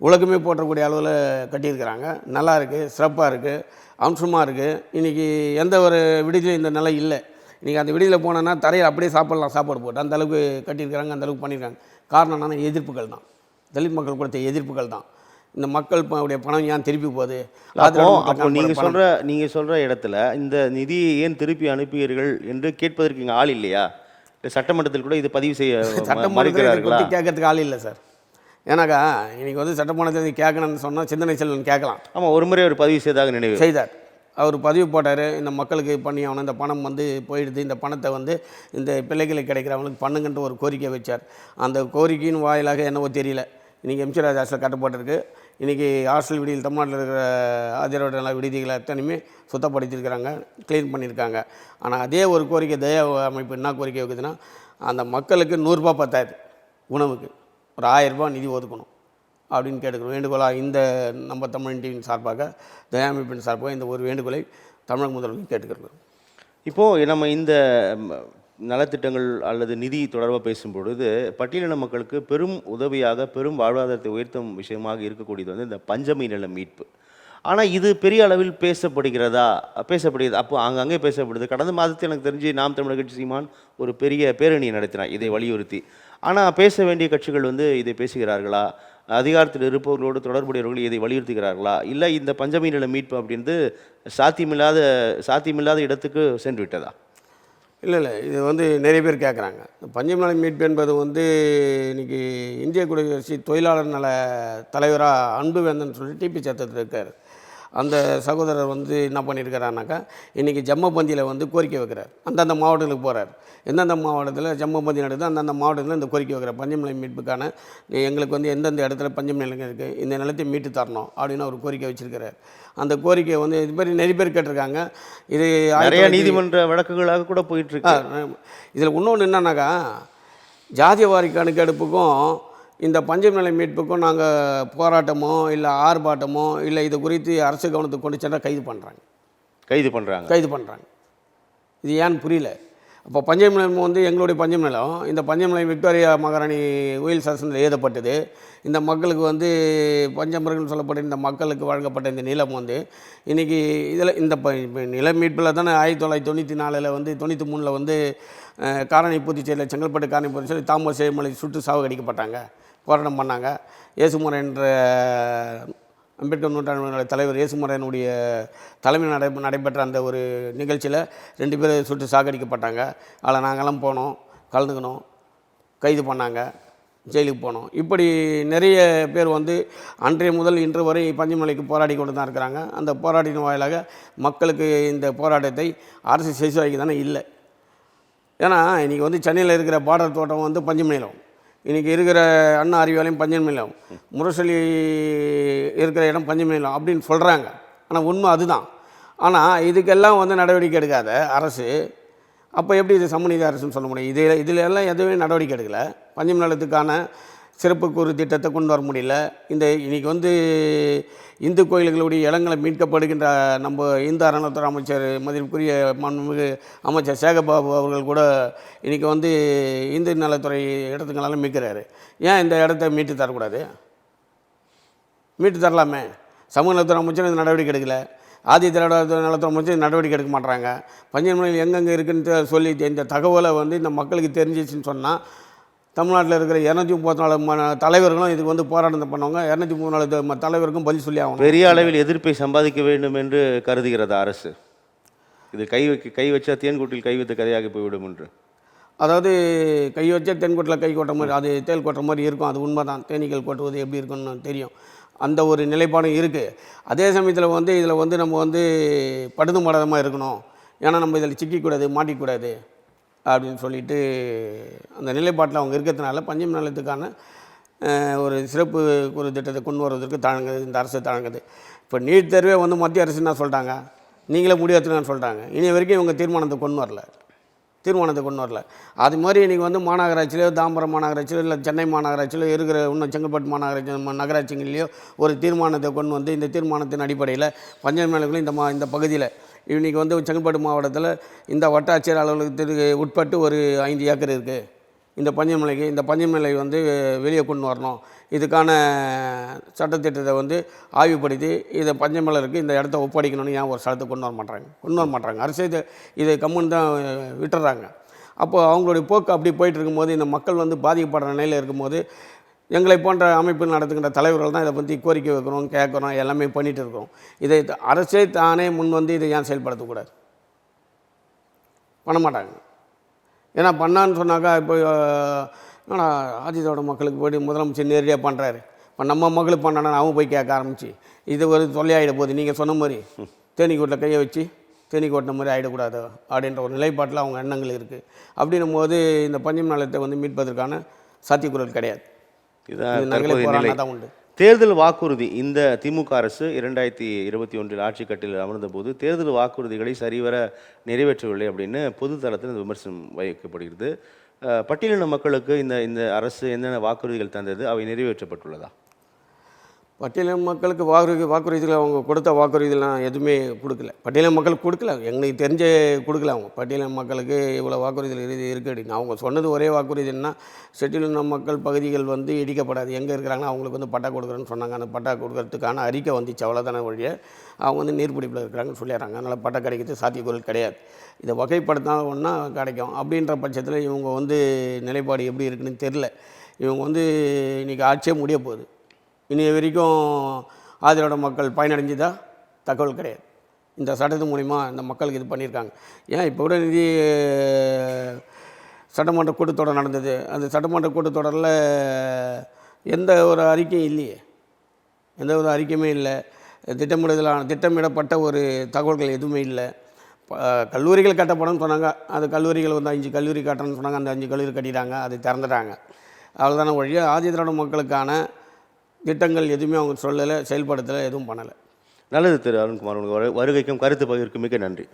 உலகமே போற்றக்கூடிய அளவில் கட்டியிருக்கிறாங்க. நல்லா இருக்குது, சிறப்பாக இருக்குது, அம்சமாக இருக்குது. இன்றைக்கி எந்த ஒரு விடுதியிலும் இந்த நிலை இல்லை. நீங்கள் அந்த விடுதியில் போனோன்னா தரையில் அப்படியே சாப்பாடு போட்டு அந்த அளவுக்கு கட்டியிருக்கிறாங்க, அந்த அளவுக்கு பண்ணியிருக்காங்க. காரணம் என்னன்னா எதிர்ப்புகள் தான், தலித் மக்கள் கொடுத்த எதிர்ப்புகள் தான். இந்த மக்கள் பணம் ஏன் திருப்பி போகுது? அப்போ நீங்கள் சொல்கிற இடத்துல இந்த நிதியை ஏன் திருப்பி அனுப்பியீர்கள் என்று கேட்பதற்கு இங்கே ஆள் இல்லையா? சட்டமன்றத்தில் கூட இது பதிவு செய்ய சட்டமன்றத்தில் கேட்கறதுக்கு ஆள் இல்லை சார். ஏன்னாக்கா இன்றைக்கி வந்து சட்டமன்றத்தில் கேட்கணும்னு சொன்னால் சிந்தனை செல்வன் கேட்கலாம். ஆமாம், ஒரு முறை அவர் பதிவு செய்தார். அவர் பதிவு போட்டார், இந்த மக்களுக்கு பண்ணி ஆகணும், இந்த பணம் வந்து போயிடுது, இந்த பணத்தை வந்து இந்த பிள்ளைகளுக்கு கிடைக்கிறவங்களுக்கு பண்ணுங்கன்ற ஒரு கோரிக்கை வச்சார். அந்த கோரிக்கையின் வாயிலாக என்னவோ தெரியல, இன்றைக்கி எம்சி ராஜ் ஹாஸ்டல் கட்டப்பட்டிருக்கு. இன்றைக்கி ஹாஸ்டல் விடுதியில் தமிழ்நாட்டில் இருக்கிற ஆதிராவிட நல விடுதிகளை அத்தனையுமே சுத்தப்படுத்தியிருக்கிறாங்க, க்ளீன் பண்ணியிருக்காங்க. ஆனால் அதே ஒரு கோரிக்கை தயா அமைப்பு என்ன கோரிக்கை வைக்குதுன்னா, அந்த மக்களுக்கு 100 ரூபா பத்தாது, உணவுக்கு ஒரு 1000 ரூபா நிதி ஒதுக்கணும் அப்படின்னு கேட்டுக்கிறோம். வேண்டுகோளாக இந்த நம்ம தமிழ் டிவியின் சார்பாக, தயா அமைப்பின் சார்பாக இந்த ஒரு வேண்டுகோளை தமிழக முதல்வருக்கு கேட்டுக்கிறோம். இப்போது நம்ம இந்த நலத்திட்டங்கள் அல்லது நிதி தொடர்பாக பேசும்பொழுது பட்டியலின மக்களுக்கு பெரும் உதவியாக, பெரும் வாழ்வாதாரத்தை உயர்த்தும் விஷயமாக இருக்கக்கூடியது வந்து இந்த பஞ்சமி நில மீட்பு. ஆனால் இது பெரிய அளவில் பேசப்படுகிறது. அப்போ அங்கங்கே பேசப்படுது. கடந்த மாதத்தில் எனக்கு தெரிஞ்சு நாம் தமிழர் கட்சி சீமான் ஒரு பெரிய பேரணியை நடத்தினார் இதை வலியுறுத்தி. ஆனால் பேச வேண்டிய கட்சிகள் வந்து இதை பேசுகிறார்களா? அதிகாரத்தில் இருப்பவர்களோடு தொடர்புடையவர்கள் இதை வலியுறுத்துகிறார்களா? இல்லை இந்த பஞ்சமி நில மீட்பு அப்படின்றது சாத்தியமில்லாத இடத்துக்கு சென்று விட்டதா? இல்லை, இது வந்து நிறைய பேர் கேட்குறாங்க. பஞ்சமி நில மீட்பு என்பது வந்து இன்றைக்கி இந்திய குடியரசு தொழிலாளர் நல தலைவராக அன்புவேந்தன் சொல்லி டிபி சட்டத்தில் இருக்கார். அந்த சகோதரர் வந்து என்ன பண்ணியிருக்கிறாருனாக்கா, இன்றைக்கி ஜம்மபந்தியில் வந்து கோரிக்கை வைக்கிறார். அந்தந்த மாவட்டங்களுக்கு போகிறார். எந்தெந்த மாவட்டத்தில் ஜம்மபந்தி நடக்குது அந்தந்த மாவட்டத்தில் இந்த கோரிக்கை வைக்கிறார். பஞ்சமி நில மீட்புக்கான எங்களுக்கு வந்து எந்தெந்த இடத்துல பஞ்சமி நிலம் இருக்குது, இந்த நிலத்தை மீட்டு தரணும் அப்படின்னு ஒரு கோரிக்கை வச்சுருக்கிறார். அந்த கோரிக்கையை வந்து இது மாதிரி நிறைய பேர் கேட்டிருக்காங்க. இது நிறைய நீதிமன்ற வழக்குகளாக கூட போயிட்டுருக்கு. இதில் இன்னொன்று என்னன்னாக்கா, ஜாதிய வாரி கணக்கெடுப்புக்கும் இந்த பஞ்சமி நில மீட்புக்கும் நாங்கள் போராட்டமோ இல்லை ஆர்ப்பாட்டமோ இல்லை இது குறித்து அரசு கவனத்துக்கு கொண்டு சென்றால் கைது பண்ணுறாங்க. இது ஏன்னு புரியல. அப்போ பஞ்சமி நிலம் வந்து எங்களுடைய பஞ்சமி நிலம். இந்த பஞ்சமி நிலம் விக்டோரியா மகாராணி உயில் சாசனத்தில் எழுதப்பட்டது. இந்த மக்களுக்கு வந்து பஞ்சமர்கள் சொல்லப்பட்ட இந்த மக்களுக்கு வழங்கப்பட்ட இந்த நிலம் வந்து இன்றைக்கி இதில் இந்த நில மீட்பில் தானே 1994 வந்து 93 வந்து காரணி புதுச்சேரியில் செங்கல்பட்டு காரணி புதுச்சேரி தாமஸ் ஏமலை சுட்டு சாவகடிக்கப்பட்டாங்க, போராட்டம் பண்ணாங்க. இயேசுமுறை என்ற அம்பேத்கர் நூற்றாண்டு விழா தலைவர் இயேசுமரனுடைய தலைமை நடைபெற்ற அந்த ஒரு நிகழ்ச்சியில் 2 பேர் சுட்டு சாகடிக்கப்பட்டாங்க. அதில் நாங்கள்லாம் போனோம், கலந்துக்கணும், கைது பண்ணாங்க, ஜெயிலுக்கு போனோம். இப்படி நிறைய பேர் வந்து அன்றைய முதல் இன்று வரை பஞ்சமலைக்கு போராடி கொண்டு தான் இருக்கிறாங்க. அந்த போராட்டின் வாயிலாக மக்களுக்கு இந்த போராட்டத்தை அரசு செவிசாய்க்கு தானே இல்லை. ஏன்னா இன்றைக்கி வந்து சென்னையில் இருக்கிற பார்டர் தோட்டம் வந்து பஞ்சமலையிலும், இன்றைக்கி இருக்கிற அண்ணா அறிவாலயம் பஞ்சமலையிலும், முரசொலி இருக்கிற இடம் பஞ்சமலையிலும் அப்படின்னு சொல்கிறாங்க. ஆனால் உண்மை அதுதான். ஆனால் இதுக்கெல்லாம் வந்து நடவடிக்கை எடுக்காத அரசு அப்போ எப்படி இது சமநீதி அரசுன்னு சொல்ல முடியும்? இதில் எல்லாம் எதுவுமே நடவடிக்கை எடுக்கலை. பஞ்சமி நலத்துக்கான சிறப்பு கூறு திட்டத்தை கொண்டு வர முடியல. இன்றைக்கி வந்து இந்து கோயில்களுடைய இடங்களை மீட்கப்படுகின்ற நம்ம இந்து அறநிலையத்துறை அமைச்சர் மதிப்புக்குரிய மாண்புமிகு அமைச்சர் சேகர்பாபு அவர்கள் கூட இன்றைக்கி வந்து இந்து நலத்துறை இடத்துங்களெல்லாம் மீட்கிறாரு. ஏன் இந்த இடத்த மீட்டு தரக்கூடாது? மீட்டு தரலாமே. சமூக நலத்துறை அமைச்சர் இந்த நடவடிக்கை எடுக்கலை. ஆதி திராவிட நலத்துறை அமைச்சர் நடவடிக்கை எடுக்க மாட்டாங்க. பஞ்சமலையில் எங்கெங்கே இருக்குன்னு சொல்லி இந்த தகவலை வந்து இந்த மக்களுக்கு தெரிஞ்சிச்சுன்னு சொன்னால் தமிழ்நாட்டில் இருக்கிற 234 தலைவர்களும் இதுக்கு வந்து போராட்டம் பண்ணுவாங்க. 234 தலைவருக்கும் பதில் சொல்லி ஆகணும். பெரிய அளவில் எதிர்ப்பை சம்பாதிக்க வேண்டும் என்று கருதுகிறதா அரசு? இது கை வச்சா தேன்கூட்டில் கை வைத்த கதையாகி போய்விடும் என்று. அதாவது கை வச்சா தென்கோட்டில் கை கொட்ட மாதிரி, அது தேல் கொட்டுற மாதிரி இருக்கும். அது உண்மை தான். தேனீக்கள் கொட்டுவது எப்படி இருக்குன்னு தெரியும். அந்த ஒரு நிலைப்பாடும் இருக்குது. அதே சமயத்தில் வந்து இதில் வந்து நம்ம வந்து படுதும் படாதமாக இருக்கணும். ஏன்னா நம்ம இதில் சிக்கிக்கூடாது, மாட்டிக்கூடாது அப்படின்னு சொல்லிட்டு அந்த நிலைப்பாட்டில் அவங்க இருக்கிறதுனால பஞ்சமி நலத்துக்கான ஒரு சிறப்பு ஒரு திட்டத்தை கொண்டு வருவதற்கு தாழ்ங்குது இந்த அரசு தாழ்ங்குது. இப்போ நீட் தேர்வே வந்து மத்திய அரசு என்ன சொல்லிட்டாங்க, நீங்களே முடியாதுன்னு சொல்லிட்டாங்க. இனி வரைக்கும் இவங்க தீர்மானத்தை கொண்டு வரல. அது மாதிரி இன்றைக்கி வந்து மாநகராட்சியிலையோ, தாம்பரம் மாநகராட்சியிலோ, இல்லை சென்னை மாநகராட்சியிலோ இருக்கிற இன்னும் செங்கல்பட்டு மாநகராட்சி நகராட்சிகள்லையோ ஒரு தீர்மானத்தை கொண்டு வந்து இந்த தீர்மானத்தின் அடிப்படையில் பஞ்சமி நலங்களும் இந்த பகுதியில் இன்றைக்கி வந்து செங்கல்பட்டு மாவட்டத்தில் இந்த வட்டாட்சியர் அலுவலகத்திற்கு உட்பட்டு ஒரு 5 ஏக்கர் இருக்குது. இந்த பஞ்சமலை வந்து வெளியே கொண்டு வரணும். இதுக்கான சட்டத்திட்டத்தை வந்து ஆய்வுப்படுத்தி இதை பஞ்சமலருக்கு இந்த இடத்த ஒப்படைக்கணும்னு ஏன் ஒரு சட்டத்தை கொண்டு வர மாட்டாங்க. அரசே இதை கம்முன்னு தான் விட்டுறாங்க. அப்போது அவங்களுடைய போக்கு அப்படி போயிட்டு இருக்கும்போது இந்த மக்கள் வந்து பாதிக்கப்படுற நிலையில் இருக்கும்போது எங்களை போன்ற அமைப்பு நடத்துகின்ற தலைவர்கள் தான் இதை பற்றி கோரிக்கை வைக்கிறோம், கேட்குறோம், எல்லாமே பண்ணிகிட்டு இருக்கோம். இதை அரசே தானே முன் வந்து இதை ஏன் செயல்படுத்தக்கூடாது? பண்ண மாட்டாங்க. ஏன்னா பண்ணான்னு சொன்னாக்கா இப்போ ஆனால் ஆதித்தோட மக்களுக்கு போய்ட்டு முதலமைச்சர் நேரடியாக பண்ணுறாரு. இப்போ நம்ம மக்களுக்கு பண்ணானா அவங்க போய் கேட்க ஆரம்பிச்சு இது ஒரு தொல்லையாகிட போகுது. நீங்கள் சொன்ன மாதிரி தேனீக்கூட்டில் கையை வச்சு தேனி கொட்டின மாதிரி ஆகிடக்கூடாது அப்படின்ற ஒரு நிலைப்பாட்டில் அவங்க எண்ணங்கள் இருக்குது. அப்படின்னும் போது இந்த பஞ்சமி நலத்தை வந்து மீட்பதற்கான சாத்தியக்கூறல் கிடையாது. இதுதான் உண்டு. தேர்தல் வாக்குறுதி இந்த திமுக அரசு 2021 ஆட்சி கட்டில் அமர்ந்தபோது தேர்தல் வாக்குறுதிகளை சரிவர நிறைவேற்றவில்லை அப்படின்னு பொது தளத்தில் விமர்சனம் வைக்கப்படுகிறது. பட்டியலின மக்களுக்கு இந்த அரசு என்னென்ன வாக்குறுதிகள் தந்தது, அவை நிறைவேற்றப்பட்டுள்ளதா? பட்டியலின மக்களுக்கு வாக்குறுதிகள் அவங்க கொடுத்த வாக்குறுதிலாம் எதுவுமே கொடுக்கல. பட்டியலின மக்களுக்கு கொடுக்கல, எங்களுக்கு தெரிஞ்ச கொடுக்கல. அவங்க பட்டியலின மக்களுக்கு இவ்வளோ வாக்குறுதிகள் இருக்குது அப்படின்னு அவங்க சொன்னது ஒரே வாக்குறுதினா செட்டிலின மக்கள் பகுதிகள் வந்து இடிக்கப்படாது, எங்கே இருக்கிறாங்கன்னா அவங்களுக்கு வந்து பட்டா கொடுக்குறேன்னு சொன்னாங்க. அந்த பட்டா கொடுக்கறதுக்கான அறிக்கை வந்துச்சு, அவ்வளோதான வழியை அவங்க வந்து நீர்பிடிப்பில் இருக்கிறாங்கன்னு சொல்லிடுறாங்க. அதனால் பட்டா கிடைக்கிறது சாத்தியக்கூறல் கிடையாது. இதை வகைப்படுத்தினா ஒன்றா கிடைக்கும். அப்படின்ற பட்சத்தில் இவங்க வந்து நிலைப்பாடு எப்படி இருக்குன்னு தெரில. இவங்க வந்து இன்றைக்கி ஆட்சியே முடிய போகுது. இனி வரைக்கும் ஆதிதிராவிட மக்கள் பயனடைஞ்சதா தகவல் கிடையாது. இந்த சட்டத்து மூலிமா இந்த மக்களுக்கு இது பண்ணியிருக்காங்க. ஏன் இப்போ கூட சட்டமன்ற கூட்டத்தொடர் நடந்தது. அந்த சட்டமன்ற கூட்டத்தொடரில் எந்த ஒரு அறிக்கையும் இல்லையே, எந்த ஒரு அறிக்கையுமே இல்லை. திட்டமிடப்பட்ட ஒரு தகவல்கள் எதுவுமே இல்லை. கல்லூரிகள் கட்டப்படணும்னு சொன்னாங்க. அது கல்லூரிகள் வந்து 5 கல்லூரி கட்டணும்னு சொன்னாங்க. அந்த 5 கல்லூரி கட்டிட்டாங்க, அது திறந்துட்டாங்க. அவ்வளோதான வழியா ஆதிதிராவிட மக்களுக்கான திட்டங்கள் எதுவுமே அவங்க சொல்லலை, செயல்படுத்தலை, எதுவும் பண்ணலை. நல்லது திரு அருண்குமார், வருகைக்கும் கருத்து பகிர்வுக்கும் மிக்க நன்றி.